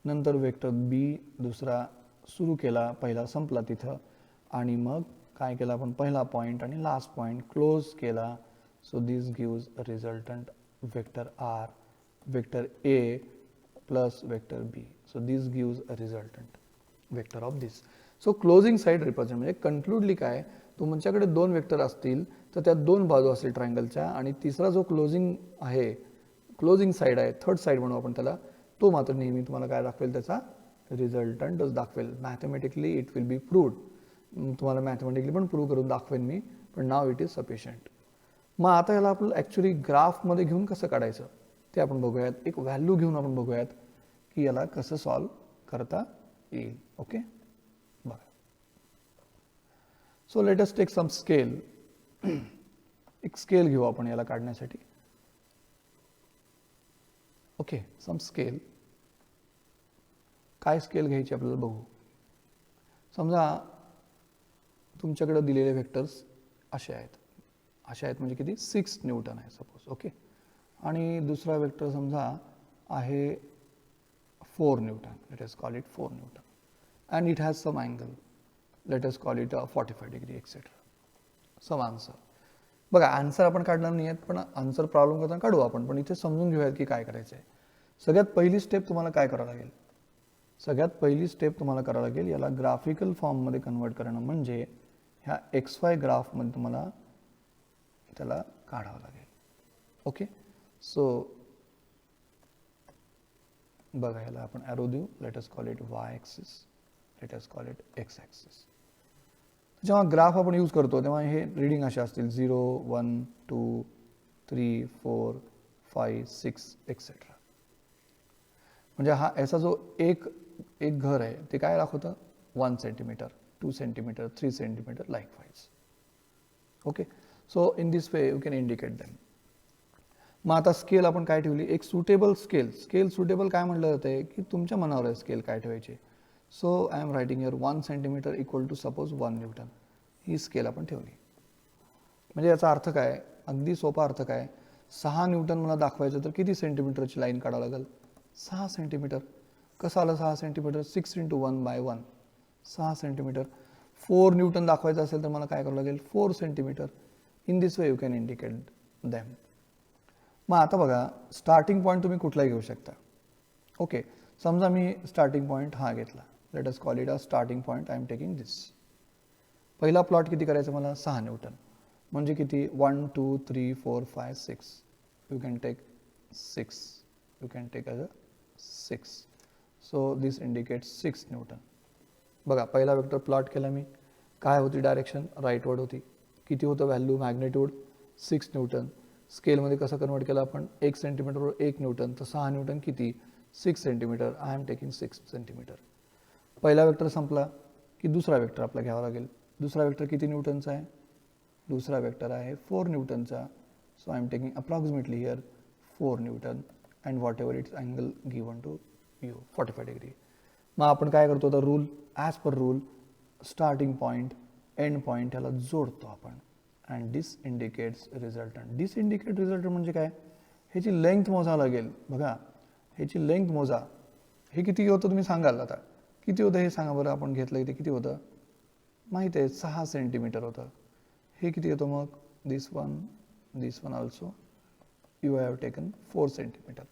नंतर वेक्टर बी दुसरा सुरू केला, पहिला संपला तिथं, आणि मग काय केलं आपण, पहिला पॉईंट आणि लास्ट पॉईंट क्लोज केला. So this gives a resultant vector R, vector A plus vector B. So this gives a resultant vector of this. So closing side represent म्हणजे कंक्लूडली काय, तुमच्याकडे दोन वेक्टर असतील तर त्या दोन बाजू असतील ट्रायंगलच्या, आणि तिसरा जो क्लोजिंग आहे, क्लोजिंग साईड आहे, थर्ड साईड म्हणू आपण त्याला, तो मात्र नेहमी तुम्हाला काय दाखवेल, त्याचा रिझल्टंटच दाखवेल. Mathematically it will be proved. तुम्हाला मॅथमॅटिकली पण प्रूव्ह करून दाखवेन मी, पण नाव इट इज सफिशियंट. मग आता याला आपण ॲक्च्युली ग्राफमध्ये घेऊन कसं काढायचं ते आपण बघूयात. एक व्हॅल्यू घेऊन आपण बघूयात की याला कसं सॉल्व करता येईल. ओके, बघा. So let us take some scale. एक स्केल घेऊ आपण याला काढण्यासाठी. Okay, some scale. काय स्केल घ्यायची आपल्याला बघू. समजा तुमच्याकडे दिलेले वेक्टर्स असे आहेत, असे आहेत म्हणजे किती, 6 न्यूटन आहे सपोज. ओके, आणि दुसरा वेक्टर समजा आहे 4 newton. Let us call it 4 newton and it has some angle. Let us call it 45 degree etcetera. Some answer. बघा, आन्सर आपण काढणार नाही आहेत, पण आन्सर प्रॉब्लेम करताना काढू आपण. पण इथे समजून घेऊयात की काय करायचं आहे. सगळ्यात पहिली स्टेप तुम्हाला काय करावं लागेल, सगळ्यात पहिली स्टेप तुम्हाला करावं लागेल, याला ग्राफिकल फॉर्ममध्ये कन्वर्ट करणं. म्हणजे ह्या XY ग्राफमध्ये तुम्हाला त्याला काढावं लागेल. ओके, सो बघा, याला आपण ॲरो देऊ. Late us call it Y axis, late us call it X axis. जेव्हा ग्राफ आपण यूज करतो तेव्हा हे रीडिंग असे असतील 0, 1, 2, 3, 4, 5, 6 एक्सेट्रा. म्हणजे हा याचा जो एक घर आहे ते काय दाखवतं, 1 centimetre, 2 centimetre, 3 centimetre, like wise. Okay, so in this way you can indicate them. मग आता स्केल आपण काय ठेवली, एक सुटेबल स्केल. स्केल सुटेबल काय म्हटलं जातं की तुमच्या मनावर आहे स्केल काय ठेवायची. So I am writing your 1 centimetre equal to suppose 1 newton. ही स्केल आपण ठेवली. म्हणजे याचा अर्थ काय, अगदी सोपा अर्थ काय, 6 न्यूटन मला दाखवायचं तर किती सेंटीमीटरची लाईन काढावं लागेल, 6 सेंटीमीटर. कसं आलं 6 सेंटीमीटर, 6 × 1/1, 6 सेंटीमीटर. 4 न्यूटन दाखवायचं असेल तर मला काय करावं लागेल, 4 centimetre. In this way you can indicate them. मग आता बघा, स्टार्टिंग पॉईंट तुम्ही कुठलाही घेऊ शकता. ओके, समजा मी स्टार्टिंग पॉईंट हा घेतला, let us call it a starting point, I am taking this. पहिला प्लॉट किती करायचा मला, 6 न्यूटन, म्हणजे किती 1 2 3 4 5 6, you can take 6, you can take as a 6. So this indicates 6 newton. बघा पहिला वेक्टर प्लॉट केला मी, काय होती डायरेक्शन, राईटवर्ड होती. किती होतं व्हॅल्यू, मॅग्नेट्यूड 6 न्यूटन. स्केलमध्ये कसं कन्वर्ट केलं आपण, 1 सेंटीमीटरवर 1 न्यूटन, तर 6 न्यूटन किती, 6 centimetre. I am taking 6 centimetre. पहिला वेक्टर संपला की दुसरा वेक्टर आपला घ्यावा लागेल. दुसरा वेक्टर किती न्यूटनचा आहे, दुसरा वेक्टर आहे 4 न्यूटनचा. So I am taking approximately here 4 newton and whatever its angle given to you 45 degree. मग आपण काय करतो आता, rule as per rule, starting point end point याला जोडतो आपण. And this indicates resultant. This indicate resultant म्हणजे काय, ह्याची लेंथ मोजावं लागेल. बघा ह्याची लेंथ मोजा, हे किती होतं तुम्ही सांगाल आता, किती होतं हे सांगा बरं. आपण घेतलं इथे किती होतं माहीत आहे, 6 सेंटीमीटर होतं. हे किती येतं मग, this one also you have taken 4 centimetre.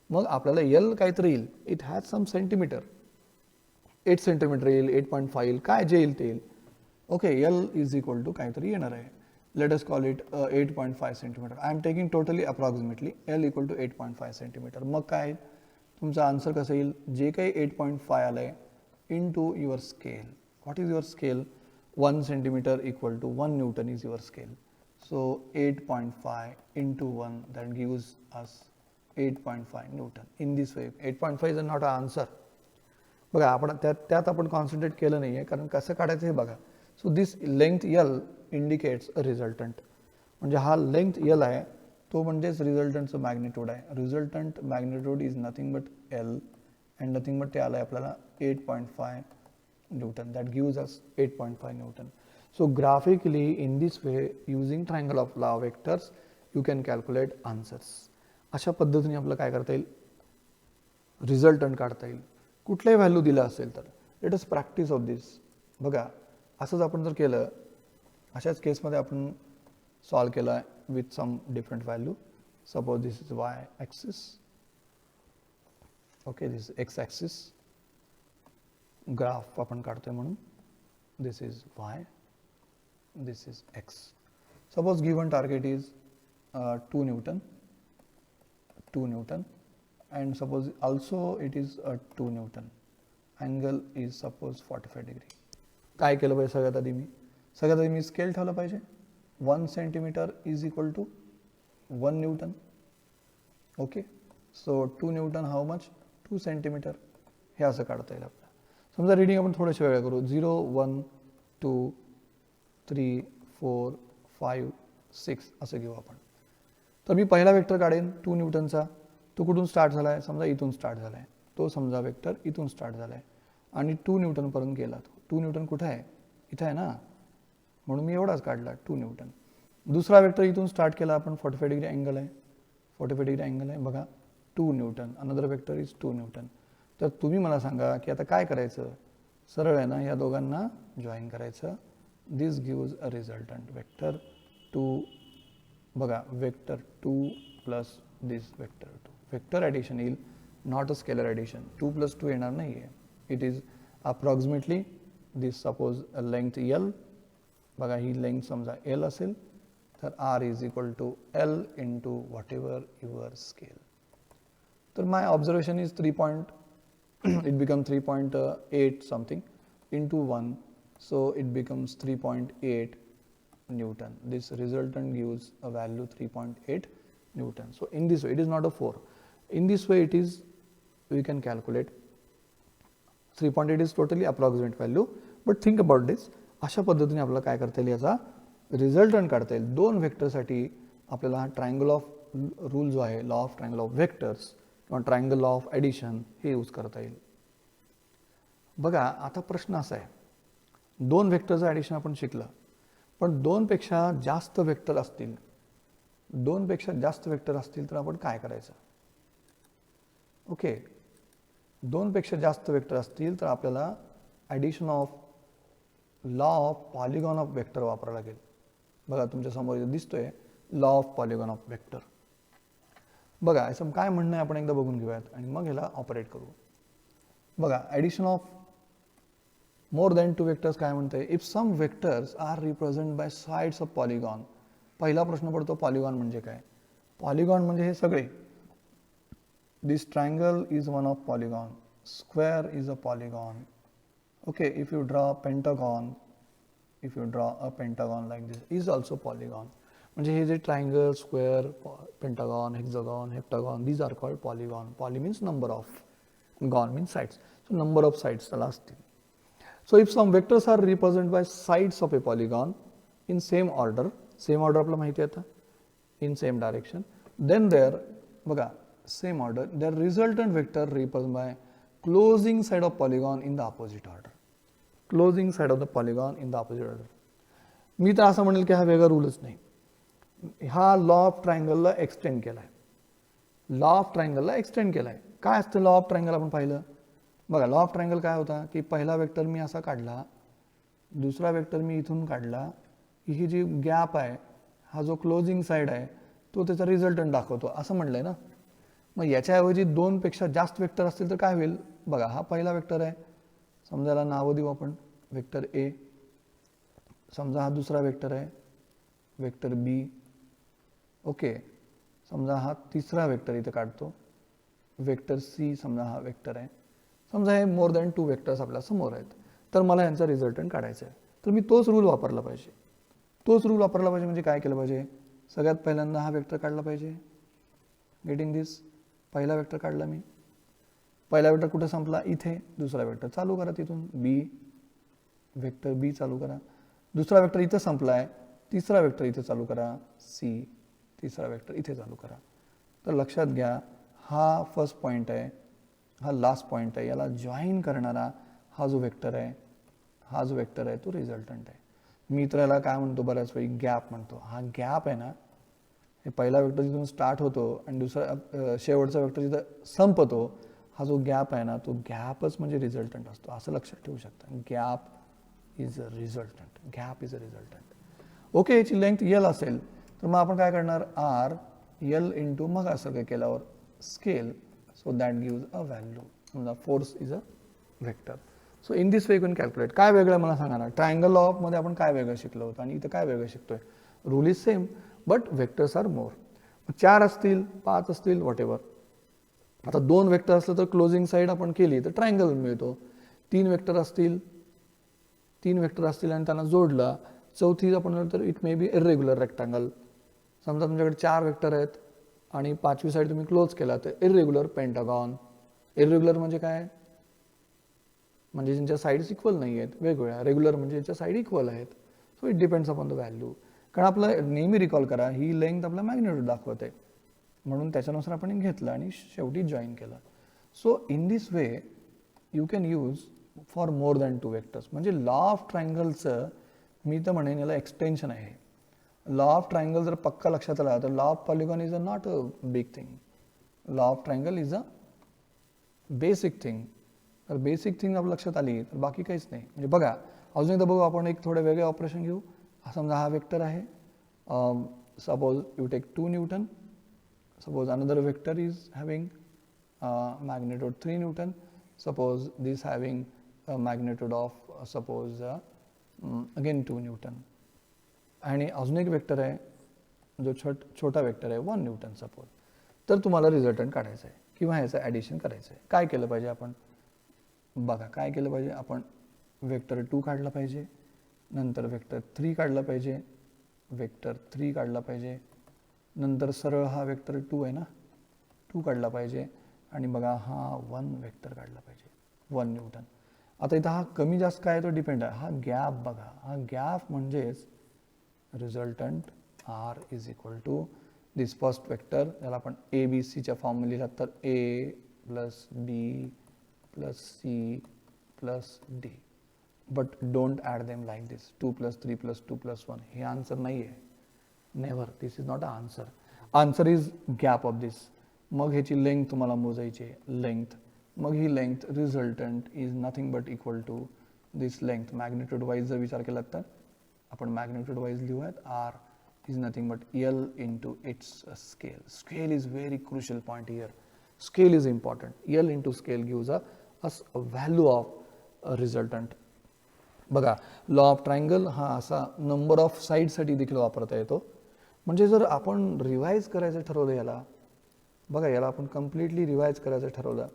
मग आपल्याला यल काहीतरी येईल, it has some centimetre, 8 centimetre येईल, 8.5 येईल, काय जे येईल ते येईल. Okay, L is equal to काहीतरी येणार आहे. Let us call it 8.5 centimetre. I am taking totally approximately L equal to 8.5 centimetre. मग काय तुमचा आन्सर कसं येईल, जे काही 8.5 आलं आहे in to your scale. What is your scale, 1 centimetre equal to 1 newton is your scale. So 8.5 into 1 that gives us 8.5 Newton. In this way 8.5 is not an answer. बघा आपण त्यात आपण कॉन्सन्ट्रेट केलं नाही आहे, कारण कसं काढायचं हे बघा. So this length L indicates a resultant. म्हणजे हा लेंथ यल आहे तो म्हणजेच रिझल्टंटचं मॅग्नेट्यूड आहे. Resultant magnitude is nothing but L and nothing but ते आलं आहे आपल्याला 8.5 Newton. That gives us 8.5 Newton. So graphically in this way using triangle of law vectors you can calculate answers. अशा पद्धतीने आपलं काय करता येईल, रिझल्टंट काढता येईल कुठल्याही व्हॅल्यू दिला असेल तर. लेट अस प्रॅक्टिस ऑफ दिस. बघा असंच आपण जर केलं, अशाच केसमध्ये आपण सॉल्व केला आहे with some different value. Suppose this is Y axis, okay, this X axis graph आपण काढतोय म्हणून, this is Y, this is x. Suppose given target is 2 Newton, and suppose also it is 2 Newton. Angle is suppose 45 degree. काय केलं पाहिजे, सगळ्यात आधी मी scale ठेवलं पाहिजे. 1 centimetre is equal to 1 newton. Okay, so 2 newton how much, 2 centimetre. हे असं काढता येईल आपल्याला. समजा रिडिंग आपण थोडेसे वेगळे करू, 0 1 2 3 4 5 6 असं घेऊ आपण. तर मी पहिला वेक्टर काढेन 2 न्यूटनचा. तो कुठून स्टार्ट झाला आहे, समजा इथून स्टार्ट झाला आहे. तो समजा वेक्टर इथून स्टार्ट झाला आहे आणि 2 न्यूटनपर्यंत गेला. तो 2 न्यूटन कुठं आहे, इथं आहे ना, म्हणून मी एवढाच काढला 2 न्यूटन. दुसरा वेक्टर इथून स्टार्ट केला आपण, 45 डिग्री अँगल आहे, 45 डिग्री अँगल आहे बघा, 2 Newton. Another vector is 2 Newton. तर तुम्ही मला सांगा की आता काय करायचं, सरळ आहे ना, या दोघांना जॉईन करायचं. This gives a resultant vector 2, बघा vector 2 plus this vector 2. Vector addition येईल, not a scalar addition. 2 plus 2 येणार नाही आहे. It is approximately this, suppose a length L, बघा ही लेंथ समजा L असेल, तर R is equal to L into whatever your scale. तर my observation is 3. It becomes 3.8 something into 1. So it becomes 3.8 Newton. This resultant gives a value 3.8 Newton. So in this way, it is not a 4. In this way, it is, we can calculate 3.8 is totally approximate value. But think about this. अशा पद्धतीने आपल्याला काय करता येईल, याचा resultant काढता येईल. 2 वेक्टरसाठी आपल्याला ट्रायंगल ऑफ रूल जो आहे, law of triangle of vectors किंवा ट्रायंगल लॉ ऑफ ॲडिशन, हे यूज करता येईल. बघा आता प्रश्न असा आहे, 2 वेक्टरचं ॲडिशन आपण शिकलं, पण 2 पेक्षा जास्त वेक्टर असतील, 2 पेक्षा जास्त वेक्टर असतील तर आपण काय करायचं. ओके, 2 पेक्षा जास्त वेक्टर असतील तर आपल्याला addition of law of polygon of vector वापरावं लागेल. बघा तुमच्या समोर इथं दिसतोय law of polygon of vector. बघा याचं काय म्हणणं आहे आपण एकदा बघून घेऊयात आणि मग ह्याला ऑपरेट करू. बघा addition of more than two vectors काय म्हणते, if some vectors are represent by sides of polygon. पहिला प्रश्न पडतो पॉलिगॉन म्हणजे काय. पॉलिगॉन म्हणजे हे सगळे. This triangle is one of polygon, square is a polygon. Okay, if you draw pentagon, if you draw a pentagon like this is also polygon. म्हणजे हे जे triangle, square, pentagon, hexagon, heptagon, these are called polygon. Poly means number of, gon means sides. So number of sides त्याला असतील. So if some vectors are represented by sides of a polygon in same order आपल्याला माहिती आहे आता, in same direction, then there बघा same order, their resultant vector represented by closing side of polygon in the opposite order. Closing side of the polygon in the opposite order. मी तर असं म्हणेल की हा वेगळा रूलच नाही. हा लॉ ऑफ ट्रायंगलला एक्सटेंड केला आहे. लॉ ऑफ ट्रायंगलला एक्सटेंड केला आहे. काय असतं लॉ ऑफ ट्रायंगल आपण पाहिलं. बघा लॉ ऑफ ट्रायंगल काय होता की पहिला वेक्टर मी असा काढला, दुसरा वेक्टर मी इथून काढला, ही जी गॅप आहे, हा जो क्लोजिंग साइड आहे तो त्याचा रिझल्टंट दाखवतो असं म्हणलंय ना. मग याच्याऐवजी 2पेक्षा जास्त वेक्टर असतील तर काय होईल. बघा हा पहिला वेक्टर आहे, समजा याला नावं देऊ आपण वेक्टर ए. समजा हा दुसरा वेक्टर आहे वेक्टर बी. ओके, समजा हा तिसरा वेक्टर इथे काढतो वेक्टर सी. समजा हा वेक्टर आहे. समजा हे मोर दॅन 2 वेक्टर्स आपल्या समोर आहेत, तर मला यांचा रिझल्टंट काढायचा आहे. तर मी तोच रूल वापरला पाहिजे. तोच रूल वापरला पाहिजे म्हणजे काय केलं पाहिजे, सगळ्यात पहिल्यांदा हा वेक्टर काढला पाहिजे. गेटिंग दिस, पहिला वेक्टर काढला मी. पहिला वेक्टर कुठे संपला, इथे. दुसरा वेक्टर चालू करा तिथून बी, वेक्टर बी चालू करा. दुसरा वेक्टर इथे संपला आहे, तिसरा वेक्टर इथे चालू करा सी, तिसरा वेक्टर इथे चालू करा. तर लक्षात घ्या हा फर्स्ट पॉईंट आहे, हा लास्ट पॉईंट आहे. याला जॉईन करणारा हा जो वेक्टर आहे, हा जो वेक्टर आहे तो रिझल्टंट आहे. मी तर याला काय म्हणतो बऱ्याच वेळी गॅप म्हणतो. हा गॅप आहे ना, हे पहिला वेक्टर जिथून स्टार्ट होतो आणि दुसरा शेवटचा वेक्टर जिथं संपतो, हा जो गॅप आहे ना तो गॅपच म्हणजे रिझल्टंट असतो. असं लक्षात ठेवू शकता. Gap is a resultant, gap is a resultant. Okay, याची लेंथ यल असेल तर मग आपण काय करणार, आर यल इंटू मग असं काय केल्यावर scale. So that gives a value. समजा force is a vector. So in this way you can calculate. काय वेगळं मला सांगा ना, ट्रायंगल लॉ मध्ये आपण काय वेगळं शिकलो होतं आणि इथं काय वेगळं शिकतोय. Rule is same but vectors are more. 4 असतील, 5 असतील, वॉट एव्हर. आता 2 वेक्टर असलं तर क्लोजिंग साईड आपण केली तर ट्रायंगल मिळतो. 3 वेक्टर असतील आणि त्यांना जोडला, चौथी आपण तर it may B irregular rectangle. समजा तुमच्याकडे 4 वेक्टर आहेत आणि 5वी साईड तुम्ही क्लोज केला तर इरेग्युलर पेंटागॉन. इरेग्युलर म्हणजे काय, म्हणजे ज्यांच्या साईड्स इक्वल नाही आहेत, वेगवेगळ्या. रेग्युलर म्हणजे ज्यांच्या साईड इक्वल आहेत. So it depends upon the value. कारण आपलं नेहमी रिकॉल करा ही लेंथ आपला मॅग्निट्यूड दाखवते, म्हणून त्याच्यानुसार आपण घेतलं आणि शेवटी जॉईन केलं. So in this way you can use for more than 2 vectors. म्हणजे लॉ ऑफ ट्रायंगलचं मी तर म्हणेन याला एक्सटेन्शन आहे. लॉ ऑफ ट्रायंगल जर पक्का लक्षात आला तर law of polygon is a not a big thing. Law of triangle is a basic thing. तर बेसिक थिंग आपल्या लक्षात आली तर बाकी काहीच नाही. म्हणजे बघा अजून एकदा बघू आपण, एक थोडे वेगळे ऑपरेशन घेऊ. समजा हा वेक्टर आहे, suppose you take 2 newton. Suppose another vector is having magnitude 3 Newton. Suppose this having a magnitude of suppose again 2 Newton. आणि अजून एक वेक्टर आहे जो छोटा वेक्टर आहे 1 न्यूटन सपोज. तर तुम्हाला रिझल्टंट काढायचं आहे किंवा ह्याचं ॲडिशन करायचं आहे. काय केलं पाहिजे आपण, बघा काय केलं पाहिजे आपण. वेक्टर 2 काढला पाहिजे, नंतर वेक्टर 3 काढला पाहिजे, वेक्टर 3 काढला पाहिजे, नंतर सरळ हा वेक्टर 2 आहे ना, 2 काढला पाहिजे आणि बघा हा 1 वेक्टर काढला पाहिजे 1 न्यूटन. आता इथं हा कमी जास्त काय तो डिपेंड आहे. हा गॅप बघा, हा गॅप म्हणजेच resultant R is equal to this first vector. त्याला आपण ए बी सीच्या फॉर्ममध्ये लिहिला तर A plus B plus C plus D. But don't add them like this 2 + 3 + 2 + 1. हे आन्सर नाही आहे. Never, this is not a answer. Answer is gap of this. मग ह्याची लेंथ तुम्हाला मोजायची आहे, लेंथ. मग ही length resultant is nothing but equal to this length. Magnitude wise जर विचार केला तर आपण मॅग्निट्यूड वाईज लिहूयात. R is nothing but L into its scale. Scale is very crucial point here. Scale is important. L into scale gives a us value of resultant. बघा law of triangle हा असा number of साईडसाठी देखील वापरता येतो. म्हणजे जर आपण revise करायचं ठरवलं याला, बघा याला आपण कम्प्लिटली रिवाईज करायचं ठरवलं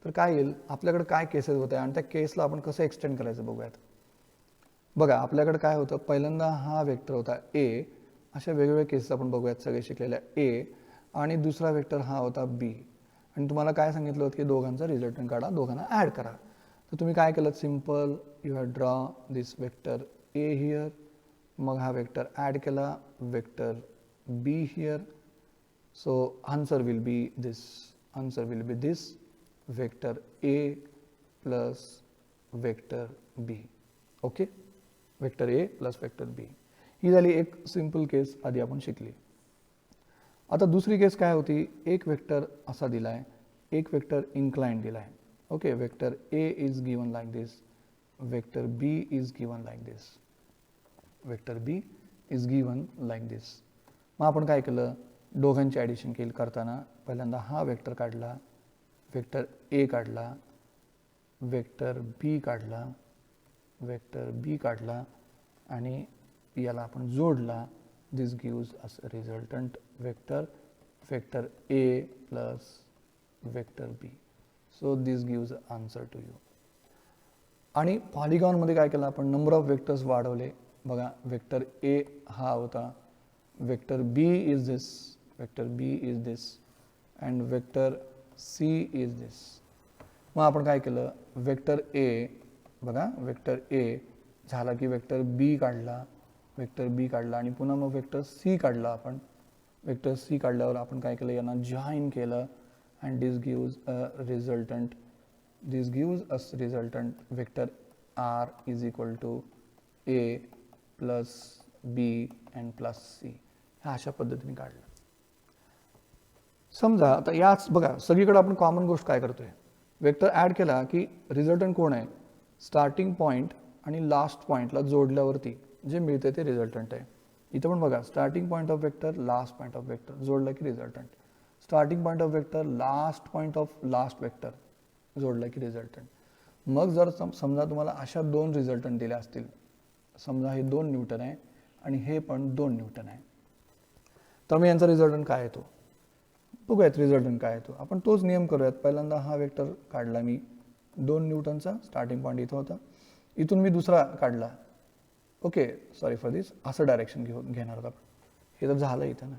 तर काय येईल, आपल्याकडे काय केसेस होते आणि त्या केसला आपण कसं एक्सटेंड करायचं बघूयात. बघा आपल्याकडे काय होतं, पहिल्यांदा हा वेक्टर होता ए, अशा वेगवेगळ्या केसेस आपण बघूयात सगळे शिकलेल्या ए, आणि दुसरा वेक्टर हा होता बी, आणि तुम्हाला काय सांगितलं होतं की दोघांचा रिझल्टंट काढा, दोघांना ॲड करा. तर तुम्ही काय केलं, simple you have draw this vector A here, मग हा वेक्टर ॲड केला vector B here. So answer will be this. Answer will be this vector A plus vector B. Okay? Vector A plus vector B. ही झाली एक simple केस आधी आपण शिकली. आता दुसरी केस काय होती, एक वेक्टर असा दिलाय, एक वेक्टर इन्क्लाइंड दिलाय. Okay, vector A is given like this, vector B is given like this, vector B is given like this. मग आपण काय केलं, दोघांची ॲडिशन केली करताना पहिल्यांदा हा वेक्टर काढला, वेक्टर ए काढला, वेक्टर बी काढला, वेक्टर बी काढला आणि याला आपण जोडला. This gives us resultant vector, vector A plus vector B. So this gives answer to you. आणि पॉलिगॉनमध्ये काय केलं आपण, नंबर ऑफ वेक्टर्स वाढवले. बघा वेक्टर ए हा होता, vector B is this, vector B is this and vector C is this. मग आपण काय केलं, वेक्टर ए, बघा वेक्टर ए झाला की वेक्टर बी काढला, वेक्टर बी काढला आणि पुन्हा मग वेक्टर सी काढला. आपण वेक्टर सी काढल्यावर आपण काय केलं, यांना जॉईन केलं and this gives a resultant, this gives us resultant vector R is equal to A plus B and plus C. ह्या अशा पद्धतीने काढलं. समजा आता याच बघा सगळीकडे आपण कॉमन गोष्ट काय करतोय, वेक्टर ॲड केला की रिझल्टंट कोण आहे, स्टार्टिंग पॉईंट आणि लास्ट पॉईंटला जोडल्यावरती जे मिळते ते रिझल्टंट आहे. इथं पण बघा starting point of vector, last point of vector जोडला की resultant, starting point of vector, last point of last vector जोडला की रिझल्टंट. मग जर समजा तुम्हाला अशा दोन रिझल्टंट दिले असतील, समजा हे 2 न्यूटन आहे आणि हे पण 2 न्यूटन आहे, तर मग यांचा रिझल्टंट काय येतो बघूयात. रिझल्टंट काय येतो आपण तोच नियम करूयात. पहिल्यांदा हा वेक्टर काढला मी 2 न्यूटनचा, स्टार्टिंग पॉईंट इथं होता, इथून मी दुसरा काढला. ओके, सॉरी फॉर दिस, असं डायरेक्शन घेणार आहोत आपण. हे तर झालं इथं ना,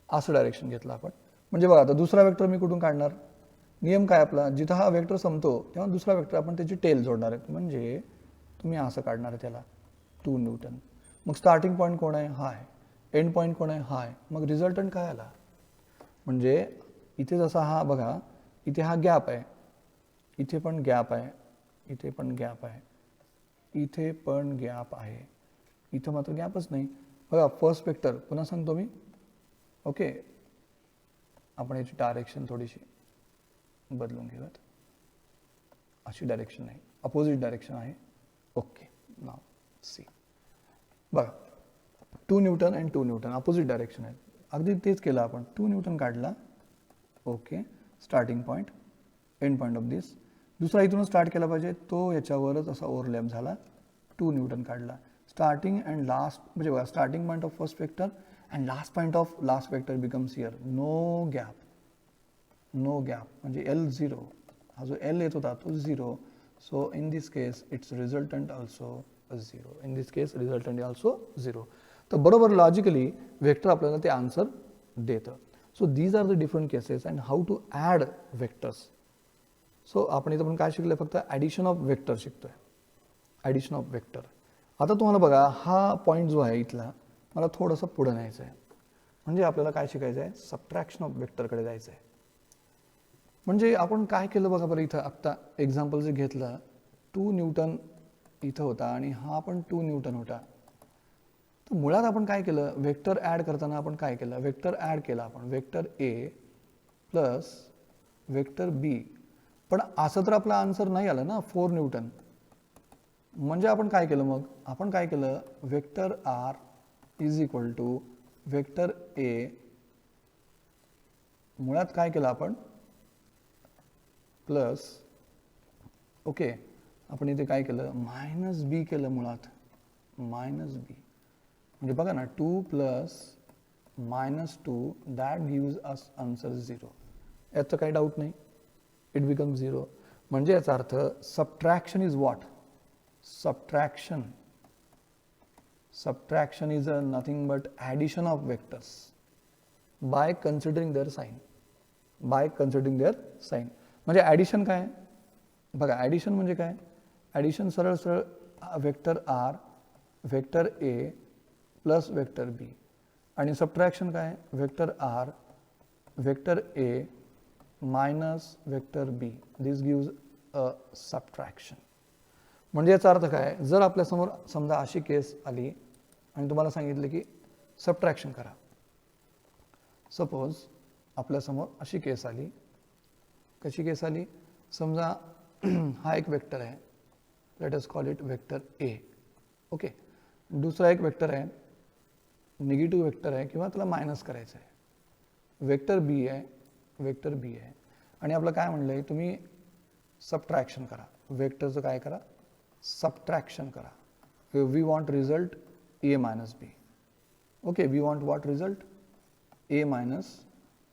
असं डायरेक्शन घेतलं आपण. म्हणजे बघा आता दुसरा वेक्टर मी कुठून काढणार, नियम काय आपला, जिथं हा वेक्टर संपतो तेव्हा दुसरा वेक्टर आपण त्याची टेल जोडणार आहे. म्हणजे तुम्ही असं काढणार आहे त्याला 2 न्यूटन. मग स्टार्टिंग पॉईंट कोण आहे, हा आहे, एंड पॉईंट कोण आहे, हा आहे. मग रिझल्टंट काय आला, म्हणजे इथे जसा हा बघा, इथे हा गॅप आहे, इथे पण गॅप आहे, इथे पण गॅप आहे, इथे पण गॅप आहे, इथं मात्र गॅपच नाही. बघा फर्स्ट वेक्टर पुन्हा सांगतो मी. ओके, आपण याची डायरेक्शन थोडीशी बदलून घेऊयात. अशी डायरेक्शन नाही, अपोजिट डायरेक्शन आहे. ओके, नाव सी. बघा 2 newton and 2 newton opposite direction आहे. अगदी तेच केलं आपण. 2 न्यूटन काढला. Okay, starting point, end point of this. दुसरा इथून स्टार्ट केला पाहिजे, तो याच्यावरच असा ओव्हरलॅप झाला. 2 न्यूटन काढला. स्टार्टिंग अँड लास्ट, म्हणजे बघा starting point of first vector and last point of last vector becomes here. No gap, no gap म्हणजे L0. हा जो L येत होता तो 0. So in this case it's resultant also 0. In this case resultant also 0. तर बरोबर logically vector आपल्याला ते आन्सर देतं. So these are the different cases and how to add vectors. सो आपण इथं पण काय शिकलोय, फक्त ॲडिशन ऑफ वेक्टर शिकतोय, ॲडिशन ऑफ वेक्टर. आता तुम्हाला बघा हा पॉईंट जो आहे इथला मला थोडंसं पुढं न्यायचं आहे. म्हणजे आपल्याला काय शिकायचं आहे, सबट्रॅक्शन ऑफ वेक्टरकडे जायचं आहे. म्हणजे आपण काय केलं बघा बरं, इथं आत्ता एक्झाम्पल जे घेतलं, 2 न्यूटन इथं होता आणि हा पण 2 न्यूटन होता. तर मुळात आपण काय केलं, वेक्टर ॲड करताना आपण काय केलं, वेक्टर ॲड केला आपण, वेक्टर ए प्लस वेक्टर बी. पण असं तर आपला आन्सर नाही आला ना 4 न्यूटन. म्हणजे आपण काय केलं, मग आपण काय केलं, vector R is equal to vector A. मुळात काय केलं आपण, प्लस ओके, आपण इथे काय केलं, मायनस बी केलं मुळात, मायनस बी म्हणजे बघा ना 2 plus -2 that gives us answer 0. याचं काही डाऊट नाही, इट बिकम 0. म्हणजे याचा अर्थ subtraction is what, subtraction is a nothing but addition of vectors by considering their sign, म्हणजे ॲडिशन काय, बघा ॲडिशन म्हणजे काय, ॲडिशन सरळ सरळ vector R vector A plus vector B, आणि सबट्रॅक्शन काय, vector R vector A minus vector B, this gives a subtraction. म्हणजे याचा अर्थ काय, जर आपल्यासमोर समजा अशी केस आली आणि तुम्हाला सांगितलं की सबट्रॅक्शन करा, सपोज आपल्यासमोर अशी केस आली, कशी केस आली, समजा हा एक वेक्टर आहे, let us call it vector A. Okay, दुसरा एक वेक्टर आहे, निगेटिव्ह वेक्टर आहे किंवा त्याला मायनस करायचं आहे, वेक्टर बी आहे, वेक्टर बी आहे, आणि आपलं काय म्हणलं आहे, तुम्ही सबट्रॅक्शन करा, वेक्टरचं काय करा, subtraction करा. We want result a minus b. Okay, we want what result, a minus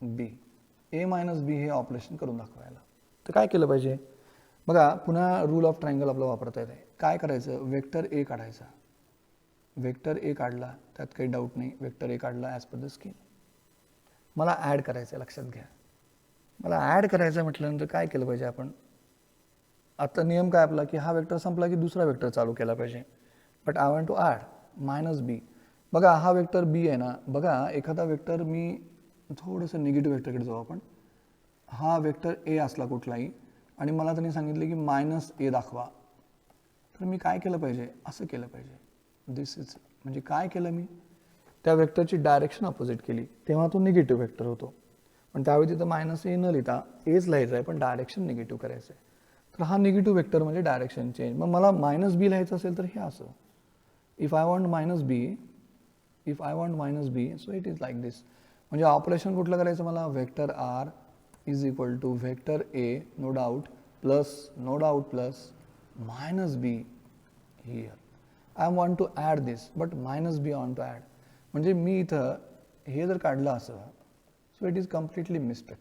b. a minus b हे ऑपरेशन करून दाखवायला. तर काय केलं पाहिजे, बघा पुन्हा रूल ऑफ ट्रायंगल आपलं वापरता येते. काय करायचं, वेक्टर ए काढायचा, वेक्टर ए काढला, त्यात काही डाऊट नाही, वेक्टर ए काढला ॲज पर द स्कीम. मला ॲड करायचं, लक्षात घ्या, मला ॲड करायचं म्हटल्यानंतर काय केलं पाहिजे आपण, आता नियम काय आपला की हा वेक्टर संपला की दुसरा वेक्टर चालू केला पाहिजे, but I want to add minus B. बघा हा वेक्टर बी आहे ना, बघा एखादा वेक्टर, मी थोडंसं निगेटिव्ह वेक्टरकडे जाऊ आपण, हा वेक्टर ए असला कुठलाही आणि मला त्यांनी सांगितले की मायनस ए दाखवा, तर मी काय केलं पाहिजे, असं केलं पाहिजे, दिस इज, म्हणजे काय केलं मी, त्या वेक्टरची डायरेक्शन अपोजिट केली, तेव्हा तो निगेटिव्ह वेक्टर होतो, पण त्यावेळी तिथं मायनस ए न लिहिता एच लिहायचं आहे, पण डायरेक्शन निगेटिव्ह करायचं आहे. तर हा निगेटिव्ह वेक्टर म्हणजे डायरेक्शन चेंज. मग मला मायनस बी लिहायचं असेल तर हे असं, if I want minus B, so it is like this. म्हणजे ऑपरेशन कुठलं करायचं मला, vector R is equal to vector A no doubt plus minus B here. I want to add this, but minus B on to add. म्हणजे मी इथं हे जर काढलं असं, so it is completely mistake,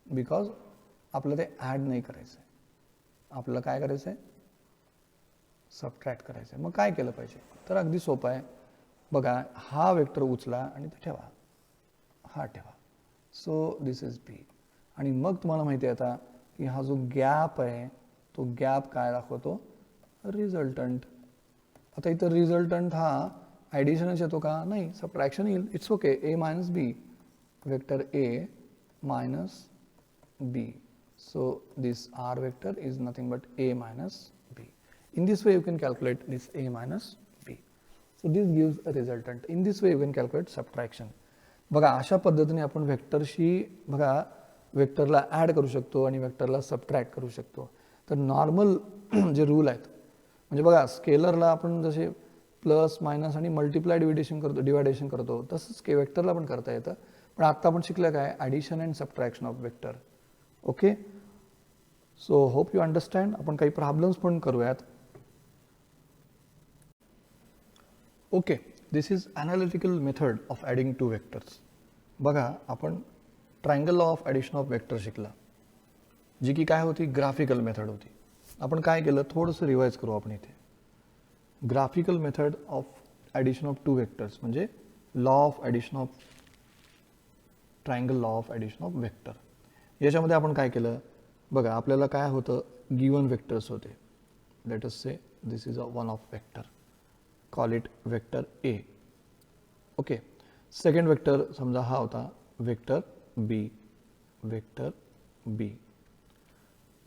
because आपलं ते ॲड नाही करायचं आहे, आपल्याला काय करायचं आहे, सबट्रॅक्ट करायचं आहे. मग काय केलं पाहिजे, तर अगदी सोपं आहे, बघा हा वेक्टर उचला आणि ते ठेवा, हा ठेवा, सो दिस इज बी. आणि मग तुम्हाला माहिती आहे आता की हा जो गॅप आहे तो गॅप काय दाखवतो, रिझल्टंट. आता इथं रिझल्टंट हा ॲडिशनच येतो का, नाही, सबट्रॅक्शन येईल, it's okay, A minus B, vector A minus B. So this r vector is nothing but a minus b. In this way you can calculate this a minus b. So this gives a resultant. In this way you can calculate subtraction. बघा अशा पद्धतीने आपण वेक्टरशी, बघा वेक्टरला add करू शकतो आणि वेक्टरला सबट्रॅक्ट करू शकतो. तर नॉर्मल जे रूल आहेत, म्हणजे बघा स्केलरला आपण जसे प्लस मायनस आणि मल्टिप्लाय डिवायडेशन करतो तसंच के वेक्टरला पण करता येतं. पण आता आपण शिकलं काय, addition and subtraction of vector. Okay, so hope you understand. आपण काही प्रॉब्लेम्स पण करूयात. Okay, this is analytical method of adding two vectors. बघा आपण triangle law of addition of vector शिकला, जी की काय होती, ग्राफिकल मेथड होती. आपण काय केलं, थोडंसं रिवाइज करू आपण इथे. Graphical method of addition of two vectors म्हणजे law of addition of triangle law of addition of vector. याच्यामध्ये आपण काय केलं, बघा आपल्याला काय होतं, गिवन वेक्टर्स होते. Let us say this is a one of vector, call it vector A. Okay, second vector समजा हा होता वेक्टर बी, वेक्टर बी.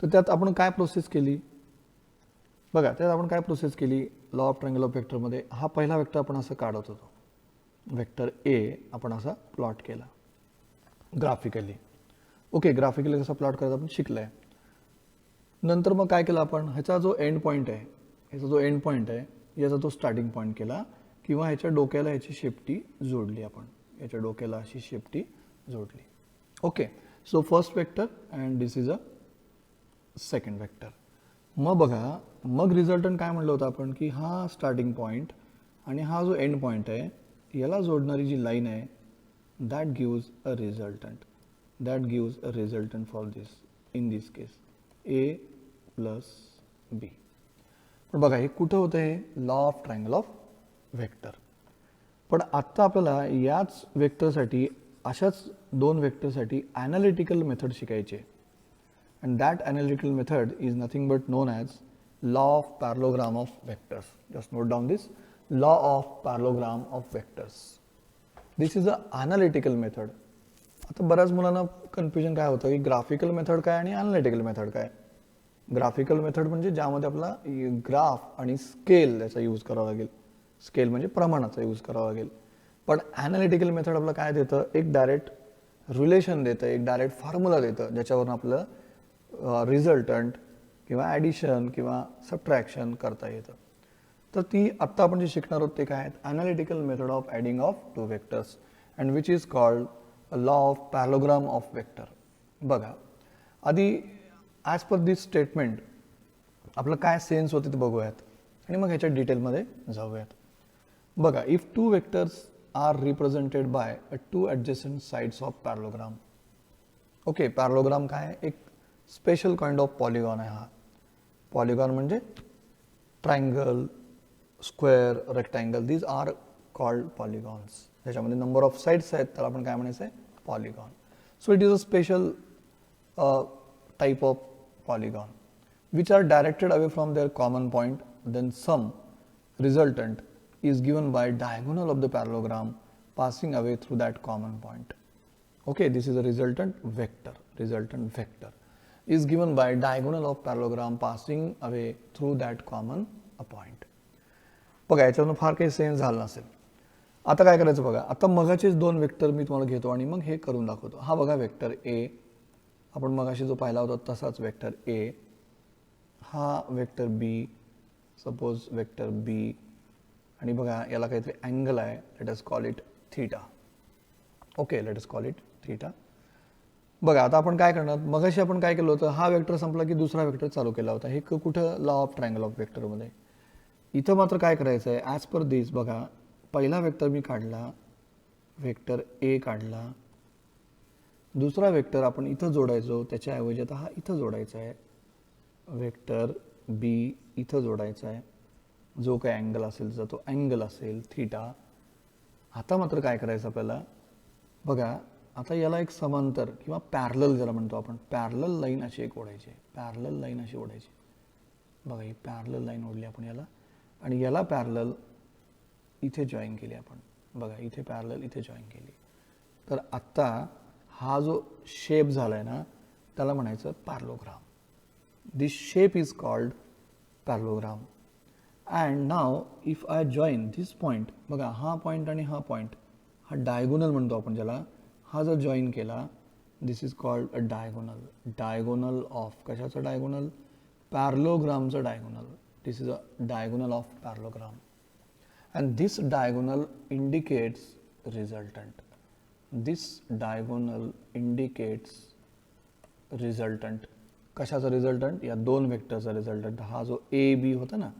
तर त्यात आपण काय प्रोसेस केली, बघा त्यात आपण काय प्रोसेस केली, लॉ ऑफ ट्रायंगल ऑफ वेक्टरमध्ये हा पहिला वेक्टर आपण असं काढत होतो, वेक्टर ए आपण असा प्लॉट केला ग्राफिकली. ओके, ग्राफिकली कसा प्लॉट करायचा आपण शिकलाय. नंतर मग काय केलं आपण, ह्याचा जो एंड पॉईंट आहे, याचा तो स्टार्टिंग पॉईंट केला, किंवा ह्याच्या डोक्याला ह्याची शेपटी जोडली, आपण याच्या डोक्याला अशी शेपटी जोडली. Okay, so first vector and this is a second vector. मग बघा, मग रिझल्टंट काय म्हणलं होतं आपण की हा स्टार्टिंग पॉईंट आणि हा जो एंड पॉईंट आहे याला जोडणारी जी लाईन आहे that gives a resultant. That gives a resultant for this, in this case A plus B. पण बघा हे कुठं होतं, हे law of triangle of vector. पण आत्ता आपल्याला याच वेक्टरसाठी, अशाच दोन वेक्टरसाठी ॲनालिटिकल मेथड शिकायची आहे. And that analytical method is nothing but known as law of parallelogram of vectors. Just note down this law of parallelogram of vectors. This is a analytical method. आता बऱ्याच मुलांना कन्फ्युजन काय होतं की graphical method काय आणि analytical method काय. Graphical method म्हणजे ज्यामध्ये आपला ग्राफ आणि स्केल याचा यूज करावा लागेल. स्केल म्हणजे प्रमाणाचा यूज करावा लागेल. पण ॲनालिटिकल मेथड आपलं काय देतं, एक डायरेक्ट रिलेशन देतं, एक डायरेक्ट फॉर्म्युला देतं ज्याच्यावरून आपलं रिझल्टंट किंवा ॲडिशन किंवा सबट्रॅक्शन करता येतं. तर ती आत्ता आपण जे शिकणार आहोत ते काय आहेत, analytical method of adding of two vectors and which is called law of parallelogram of vector. बघा आधी ॲज पर दिस स्टेटमेंट आपलं काय सेन्स होते ते बघूयात आणि मग ह्याच्या डिटेलमध्ये जाऊयात. बघा, if two vectors are represented by two adjacent sides of parallelogram. Okay, parallelogram काय, एक स्पेशल काइंड ऑफ पॉलिगॉन आहे. हा पॉलिगॉन म्हणजे triangle, square, rectangle, these are called polygons. ज्याच्यामध्ये नंबर ऑफ साइड्स आहेत त्याला आपण काय म्हणायचं आहे, polygon. So it is a special type of polygon which are directed away from their common point. Then some resultant is given by diagonal of the parallelogram passing away through that common point. Okay, this is a resultant vector. Resultant vector is given by diagonal of parallelogram passing away through that common point. बघा याच्यातून फार काही sense झाला नसेल. आता काय करायचं बघा, आता मगाचेच दोन वेक्टर मी तुम्हाला घेतो आणि मग हे करून दाखवतो. हा बघा वेक्टर ए, आपण मगाशी जो पाहिला होता तसाच वेक्टर ए. हा वेक्टर बी, सपोज वेक्टर बी, आणि बघा याला काहीतरी अँगल आहे, let us call it theta. Okay, let us call it theta. बघा आता आपण काय करणार, मगाशी आपण काय केलं होतं, हा वेक्टर संपला की दुसरा वेक्टर चालू केला होता. हे कुठं, लॉ ऑफ ट्रायंगल ऑफ वेक्टरमध्ये. इथं मात्र काय करायचं आहे, ॲज पर दिस बघा, पहिला वेक्टर मी काढला, वेक्टर ए काढला, दुसरा वेक्टर आपण इथं जोडायचो, त्याच्याऐवजी आता हा इथं जोडायचा आहे, वेक्टर बी इथं जोडायचा आहे, जो काही अँगल असेल त्याचा तो अँगल असेल थीटा. आता मात्र काय करायचं आपल्याला, बघा आता याला एक समांतर किंवा पॅरलल ज्याला म्हणतो आपण, पॅरलल लाईन अशी एक ओढायची, पॅरलल लाईन अशी ओढायची. बघा ही पॅरलल लाईन ओढली आपण याला, आणि याला पॅरलल इथे जॉईन केली आपण. बघा इथे पॅरलल इथे जॉईन केली. तर आत्ता हा जो शेप झाला आहे ना त्याला म्हणायचं parallelogram. This shape is called parallelogram. And now if I join this point, बघा हा पॉईंट आणि हा पॉईंट, हा डायगोनल म्हणतो आपण ज्याला, हा जर जॉईन केला, this is called a diagonal. Diagonal of कशाचं डायगोनल, पॅरलोग्रामचं diagonal. This is a diagonal of parallelogram. And this diagonal indicates resultant. This diagonal indicates resultant. कशाचा रिझल्टंट, या दोन वेक्टरचा रिझल्टंट. हा जो ए बी होता ना,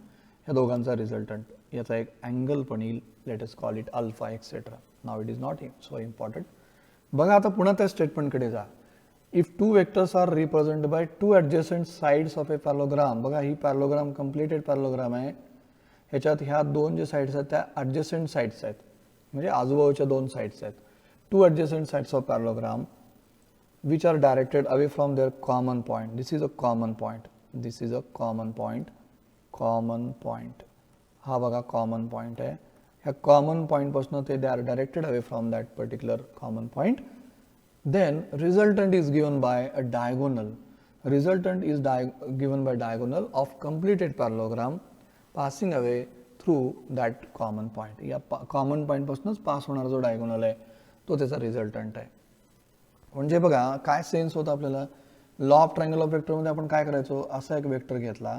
ह्या दोघांचा रिझल्टंट, याचा एक अँगल पण येईल, let us call it alpha etcetera. नाव it is not so important. बघा आता पुन्हा त्या स्टेटमेंटकडे जा. If two vectors are represent by two adjacent sides of a parallelogram. बघा ही पॅरलोग्राम कम्प्लिटेड पॅरलोग्राम आहे. ह्याच्यात ह्या दोन जे साइड्स आहेत त्या ॲडजस्टंट साइड्स आहेत, म्हणजे आजूबाजूच्या दोन साइड्स आहेत. Two adjacent sides of parallelogram which are directed away from their common point. This is a common point. This is a common point. Common point. हा बघा common point आहे. ह्या common point पासून ते they are directed away from that particular common point. Then resultant is given by a diagonal. Resultant is given by diagonal of completed parallelogram passing away through that common point. या common point पासूनच pass होणारा जो diagonal आहे तो त्याचा resultant आहे. म्हणजे बघा काय सेन्स होता आपल्याला, लॉ ऑफ ट्रायंगल ऑफ वेक्टरमध्ये आपण काय करायचो, असा एक वेक्टर घेतला,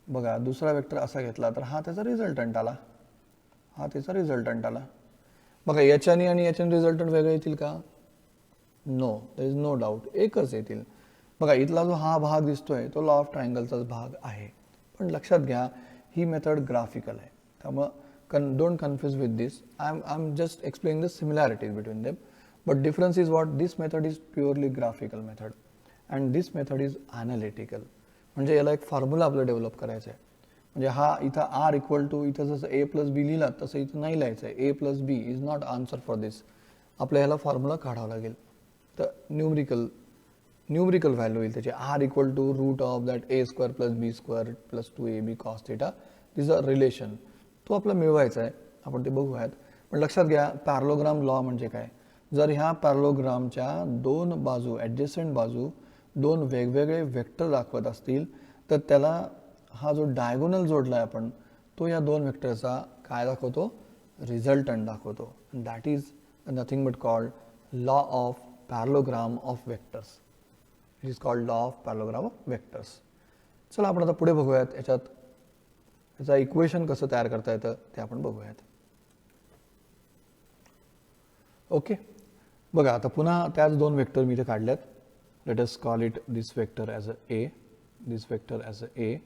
बघा दुसरा वेक्टर असा घेतला तर हा त्याचा रिझल्टंट आला, हा त्याचा रिझल्टंट आला. बघा याच्याने आणि याच्याने रिझल्टंट वेगळे येतील का, no, there is no doubt, एकच येतील. बघा इथला जो हा भाग दिसतोय तो लॉ ऑफ ट्रायंगलचाच भाग आहे, पण लक्षात घ्या ही मेथड ग्राफिकल आहे, त्यामुळं don't confuse with this. I am just explaining the similarities between them, but difference is what this method is purely graphical method and this method is analytical. म्हणजे याला एक फॉर्म्युला आपलं डेव्हलप करायचं आहे. म्हणजे हा इथं आर इक्वल टू इथं जसं ए प्लस बी लिहिला तसं इथं नाही लिहायचं आहे. A plus B is not answer for this. आपल्या ह्याला फॉर्म्युला काढावा लागेल. तर न्यूमरिकल व्हॅल्यू येईल त्याची. R equal to root of that A square plus B square plus 2ab cos theta, this a relation. तो आपला मिळवायचा आहे, आपण ते बघूयात. पण लक्षात घ्या पॅरलोग्राम लॉ म्हणजे काय. जर ह्या पॅरलोग्रामच्या दोन बाजू ॲडजस्टंट बाजू दोन वेगवेगळे वेक्टर दाखवत असतील तर त्याला हा जो डायगोनल जोडला आहे आपण तो या दोन वेक्टरचा काय दाखवतो, रिझल्टंट दाखवतो. That is nothing but called law of parallelogram of vectors. It is called law of parallelogram of vectors. चला आपण आता पुढे बघूयात याच्यात याचा इक्वेशन कसं तयार करता येतं ते आपण बघूयात. ओके, बघा आता पुन्हा त्याच दोन वेक्टर मी इथे काढल्यात. Let us call it this vector as a A, this vector as a A,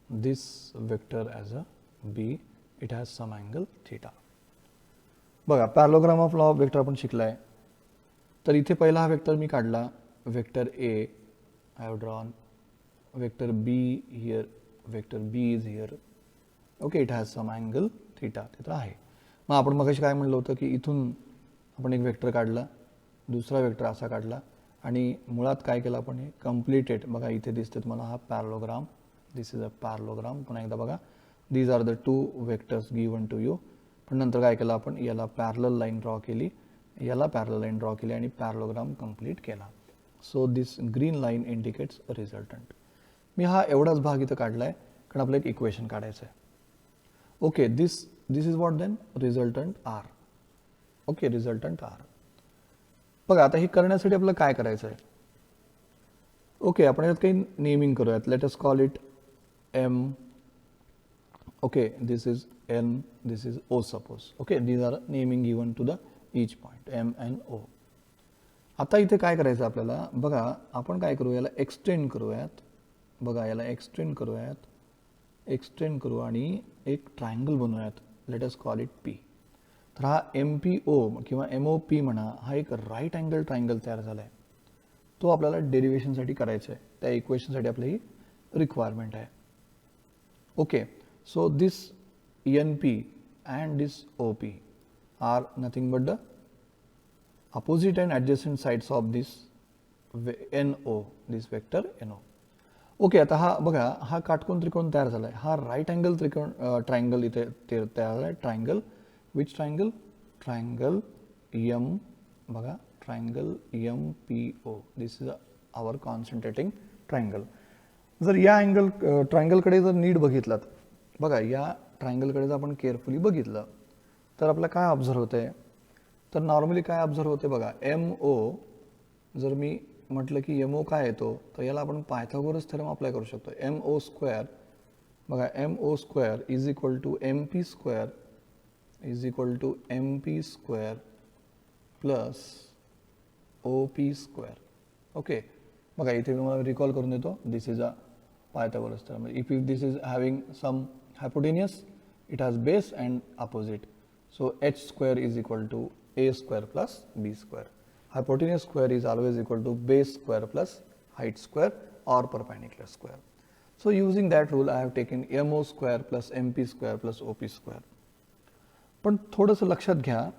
this vector as a b, it has some angle theta. बघा parallelogram of law of vector आपण शिकलाय. तर इथे पहिला हा वेक्टर मी काढला, vector A. I have drawn vector B here, vector B is here. Okay, it has some angle theta, तिथं आहे. मग आपण मगाशी काय म्हणलं होतं की इथून आपण एक वेक्टर काढला, दुसरा वेक्टर असा काढला आणि मुळात काय केलं आपण हे कम्प्लिटेड. बघा इथे दिसते तुम्हाला हा parallelogram. This is a parallelogram. पुन्हा एकदा बघा, these are the two vectors given to you. पण नंतर काय केलं आपण, याला पॅरलल लाईन ड्रॉ केली, याला पॅरलल लाईन ड्रॉ केली आणि पॅरलोग्राम कंप्लीट केला. So this green line indicates resultant. मी हा एवढाच भाग इथं काढलाय कारण आपलं एक इक्वेशन काढायचं आहे. Okay, this is what then resultant R. Okay, resultant R. बघा आता हे करण्यासाठी आपल्याला काय करायचं आहे. ओके, आपण यात काही नेमिंग करूयात. Let us call it M. Okay, this is N, this is O suppose. Okay, these are naming given to the each point M and O. आता इथे काय करायचं आपल्याला, बघा आपण काय करू, याला एक्सटेंड करूयात. बघा याला एक्सटेंड करू आणि एक ट्रायंगल बनवूयात. Late us call it P. तर हा MPO किंवा MOP म्हणा, हा एक राईट अँगल ट्रायंगल तयार झाला आहे. तो आपल्याला डेरिव्हेशनसाठी करायचा आहे. त्या इक्वेशनसाठी आपली ही रिक्वायरमेंट आहे. Okay, so this NP and this OP are nothing but the opposite and adjacent sides of this NO, this vector NO. Okay, आता हा बघा हा काटकोन त्रिकोण तयार झालाय. हा राईट अँगल ट्रायंगल इथे तयार झालाय. Triangle, which triangle, triangle M. बघा triangle MPO. This is our concentrating triangle. जर या ट्रायंगलकडे जर नीट बघितलात, बघा या ट्रायंगलकडे जर आपण केअरफुली बघितलं तर आपल्याला काय ऑब्झर्व होतंय, तर नॉर्मली काय ऑब्झर्व होते बघा, MO. जर मी म्हटलं की MO काय येतो, तर याला आपण पायथागोरस थेरम अप्लाय करू शकतो. MO स्क्वेअर, बघा MO square is equal to MP square plus OP square. Okay, बघा इथे मी मला रिकॉल करून देतो. This is a Pythagoras theorem. If this is having some hypotenuse, it has base and opposite. So h square is equal to a square plus b square. Hypotenuse square is always equal to base square plus height square or perpendicular square. So using that rule, I have taken MO square plus MP square plus OP square. पण थोडंसं लक्षात घ्या,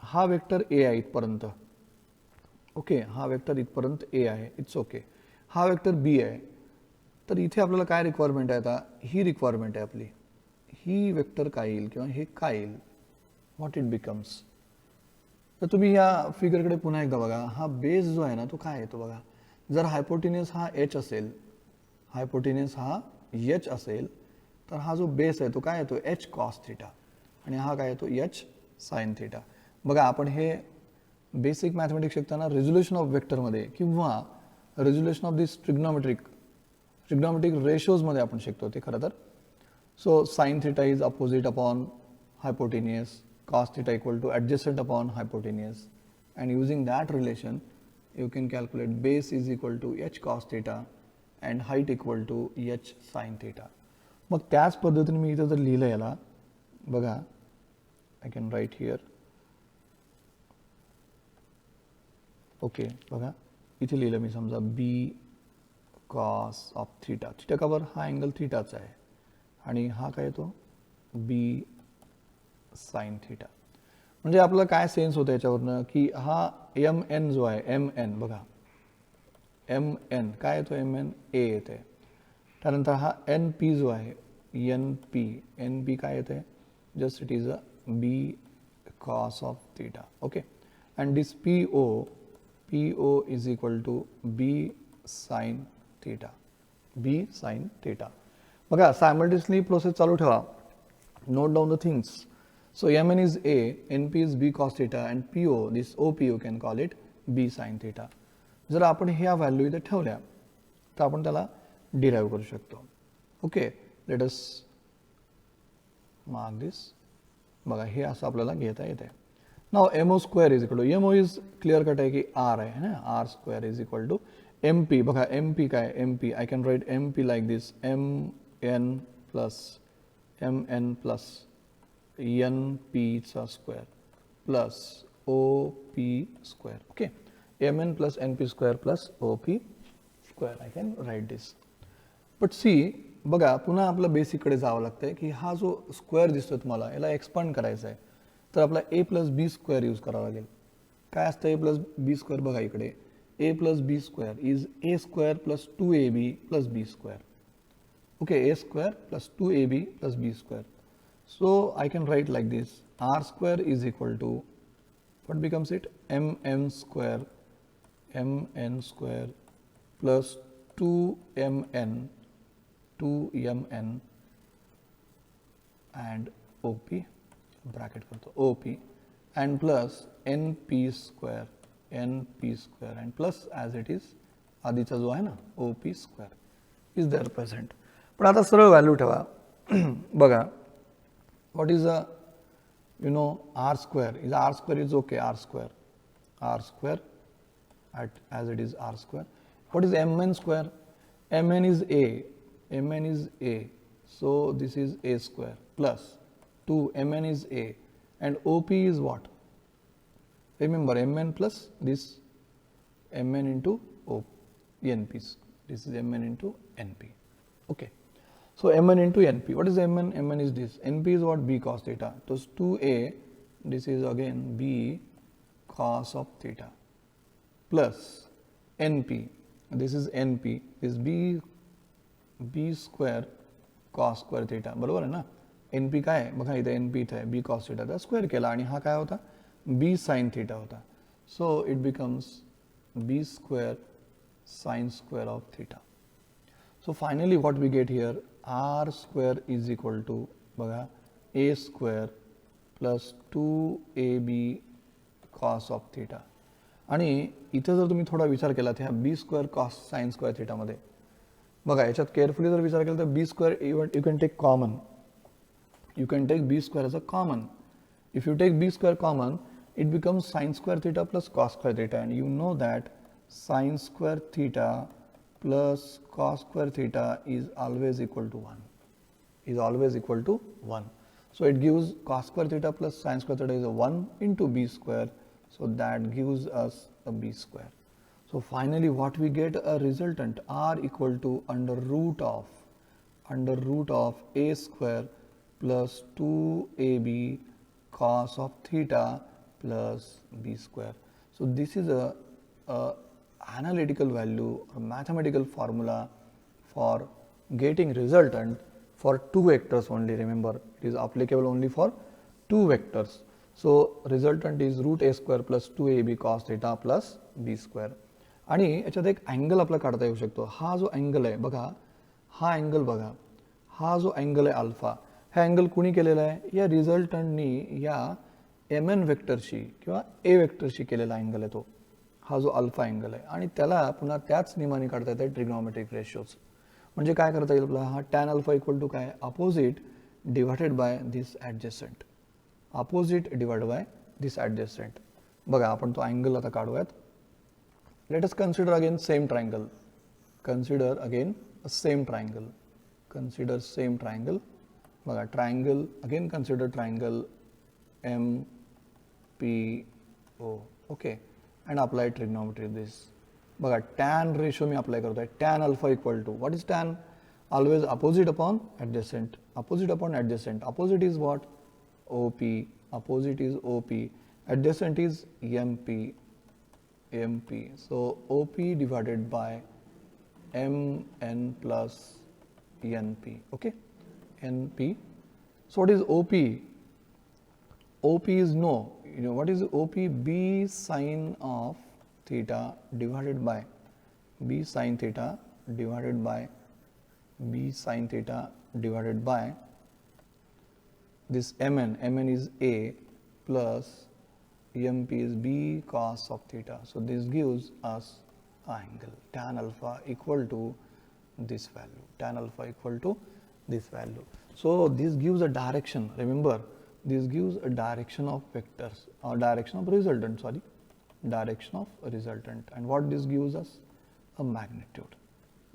हा vector A आहे इथपर्यंत. Okay, हा vector इथपर्यंत A आहे, इट्स ओके. हा वेक्टर B आहे. तर इथे आपल्याला काय रिक्वायरमेंट आहे, आता ही रिक्वायरमेंट आहे आपली. ही वेक्टर काय येईल किंवा हे काय येईल, व्हॉट इट बिकम्स. तर तुम्ही या फिगरकडे पुन्हा एकदा बघा. हा बेस जो आहे ना तो काय येतो बघा. जर हायपोटेन्यूस हा H असेल, हायपोटेन्यूस हा H असेल, तर हा जो बेस आहे तो काय येतो H कॉस थिटा आणि हा काय येतो H साइन थिटा. बघा आपण हे बेसिक मॅथमॅटिक्स शिकताना रिझोल्युशन ऑफ वेक्टरमध्ये किंवा रिझोल्युशन ऑफ दिस ट्रिग्नॉमेट्रिक रेशोजमध्ये आपण शिकतो ते खरं तर. So sine theta is opposite upon hypotenuse, cos theta equal to adjacent upon hypotenuse, and using that relation you can calculate base is equal to h cos theta and height equal to h sin theta. मग त्याच पद्धतीने मी इथं जर लिहिलं याला बघा, I can right here. Okay बघा इथे लिहिलं मी समजा बी कॉस ऑफ थीटा. थीटा का बरं, हा अँगल थीटाचा आहे आणि हा काय येतो बी साइन थीटा. म्हणजे आपलं काय सेन्स होतं याच्यावरनं की हा एम एन जो आहे एम एन बघा, एम एन काय येतो एम एन ए येते. त्यानंतर हा एन पी जो आहे एन पी काय येते just it is a B cos of theta. Okay and this P O is equal to B sine theta. B sine theta. बघा सायमल्टेनियसली प्रोसेस चालू ठेवा. Note down the things. So Mn is A, Np is B cos theta and PO, this OP you can call it B sin theta. जर आपण ह्या value इथे ठेवल्या तर आपण त्याला डिराईव्ह करू शकतो. Okay let us mark this. बघा हे असं आपल्याला घेता येते. Now MO square is equal to, MO is clear cut आहे की R आहे ना, R square is equal to MP. बघा MP काय, MP I can write MP like this MN plus NP चा square plus OP square. Okay MN plus NP square plus OP square. I can write this. But see बघा पुन्हा आपलं बेसिककडे जावं लागतंय की हा जो स्क्वेअर दिसतोय तुम्हाला याला एक्सपांड करायचा आहे तर आपला A plus B square use करावा लागेल. काय असतं A प्लस बी स्क्वेअर बघा इकडे A plus B square is A square plus 2AB plus B square. Okay A square plus 2AB plus B square. So I can write like this, R square is equal to, what becomes it, MN square plus 2MN and OP, bracket करतो OP and plus NP square and plus as it is आधीचा जो आहे ना OP square is there present. पण आता सरळ value ठेवा. बघा what is a R square is okay, R square as it is R square. What is Mn square? Mn is A, so this is A square plus 2 Mn is A and OP is what? Remember Mn plus this Mn into NP. This is Mn into NP. Okay. So Mn into Np. What is Mn? Mn is this. Np is what? B cos theta. So 2A, this is again B cos of theta plus Np. This is Np. This B square cos square theta. बरोबर आहे ना. Np काय आहे? बघा इथे Np इथे आहे B cos theta. तर स्क्वेअर केला आणि हा काय होता? B sin theta होता. So it becomes B square sin square of theta. So finally what we get here, R square is equal to बघा A square plus 2AB cos of theta. आणि इथे जर तुम्ही थोडा विचार केला ह्या B square cos sin square theta मध्ये बघा याच्यात केअरफुली जर विचार केला तर B square you can take common. You can take B square as a common. If you take B square common, it becomes sin square theta plus cos square theta, and you know that sin square theta plus cos square theta is always equal to 1. So it gives cos square theta plus sin square theta is a 1 into B square. So that gives us a B square. So finally what we get, a resultant R equal to under root of A square plus 2AB cos of theta plus B square. So this is a analytical value or mathematical formula for getting resultant for two vectors only. Remember, it is applicable only for two vectors. So resultant is root A square plus 2AB cos theta plus B square. आणि याच्यात एक angle आपला काढता येऊ शकतो. हा जो angle आहे बघा, हा अँगल बघा, हा जो अँगल आहे अल्फा, हा अँगल कुणी केलेला आहे? या रिझल्टंटनी या MN वेक्टरशी किंवा A वेक्टरशी केलेला अँगल आहे तो. हा जो अल्फा अँगल आहे आणि त्याला पुन्हा त्याच नियमाने काढता येतात ट्रिग्नोमेट्रिक रेशोज. म्हणजे काय करता येईल आपला हा टॅन अल्फा इक्वल टू काय? Opposite divided by this adjacent. Opposite divide by this adjacent. बघा आपण तो अँगल आता काढूयात. Let us consider again same triangle. Consider again a same triangle. Consider same triangle. Triangle, again consider triangle MPO. Okay, and apply trigonometry this. Tan ratio me apply करतो आहे. Tan alpha equal to, what is tan? Always opposite upon adjacent. Opposite upon adjacent. Opposite is what? OP. Opposite is OP. Adjacent is MP. MP. So OP divided by MN plus NP. Okay, NP. So what is OP? OP is no. You know what is OP? B sine of theta divided by B sine theta divided by B sine theta divided by this MN. MN is A plus MP is B cos of theta. So this gives us angle tan alpha equal to this value. Tan alpha equal to this value. So this gives a direction. Remember, this gives a direction of vectors or direction of resultant. Sorry, direction of resultant. And what this gives us? A magnitude.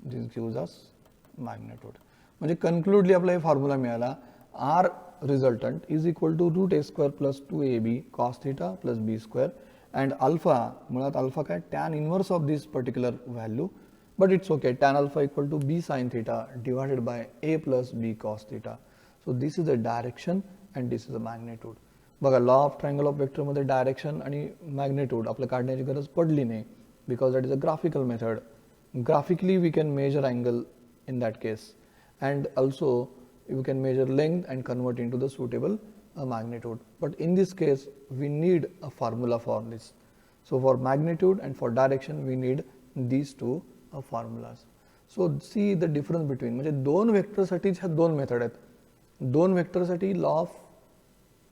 This gives us magnitude. म्हणजे concludely आपला हे formula मिळाला. R resultant is equal to root a square plus 2ab cos theta plus b square, and alpha, मुळात alpha काय? Tan inverse of this particular value, but it's okay. Tan alpha equal to b sin theta divided by a plus b cos theta. So this is the direction and this is the magnitude. बघा, law of triangle of vector मध्ये direction आणि magnitude आपल्या काढण्याची गरज पडली नाही, because that is a graphical method. Graphically we can measure angle in that case, and also you can measure length and convert into the suitable magnitude. But in this case we need a formula for this. So for magnitude and for direction we need these two formulas. So see the difference between, म्हणजे दोन vector साठी ह्या दोन method आहेत. दोन vector साठी law of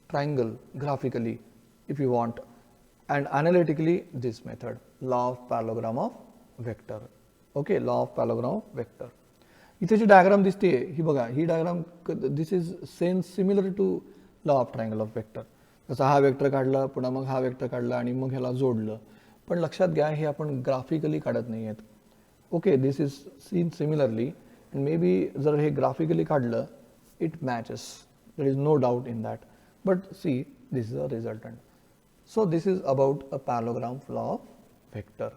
triangle graphically if you want, and analytically this method, law of parallelogram of vector. Okay, law of parallelogram of vector. इथे जी diagram दिसते ही बघा, ही diagram this is same similar to law of triangle of vector. जसा हा vector काढला, पुन्हा मग हा वेक्टर काढला आणि मग ह्याला जोडलं. पण लक्षात घ्या, हे आपण ग्राफिकली काढत नाही आहेत. Okay, this is seen similarly, and maybe जर हे ग्राफिकली काढलं, it matches. There is no doubt in that. But see, this is a resultant. So this is about a parallelogram law of vector.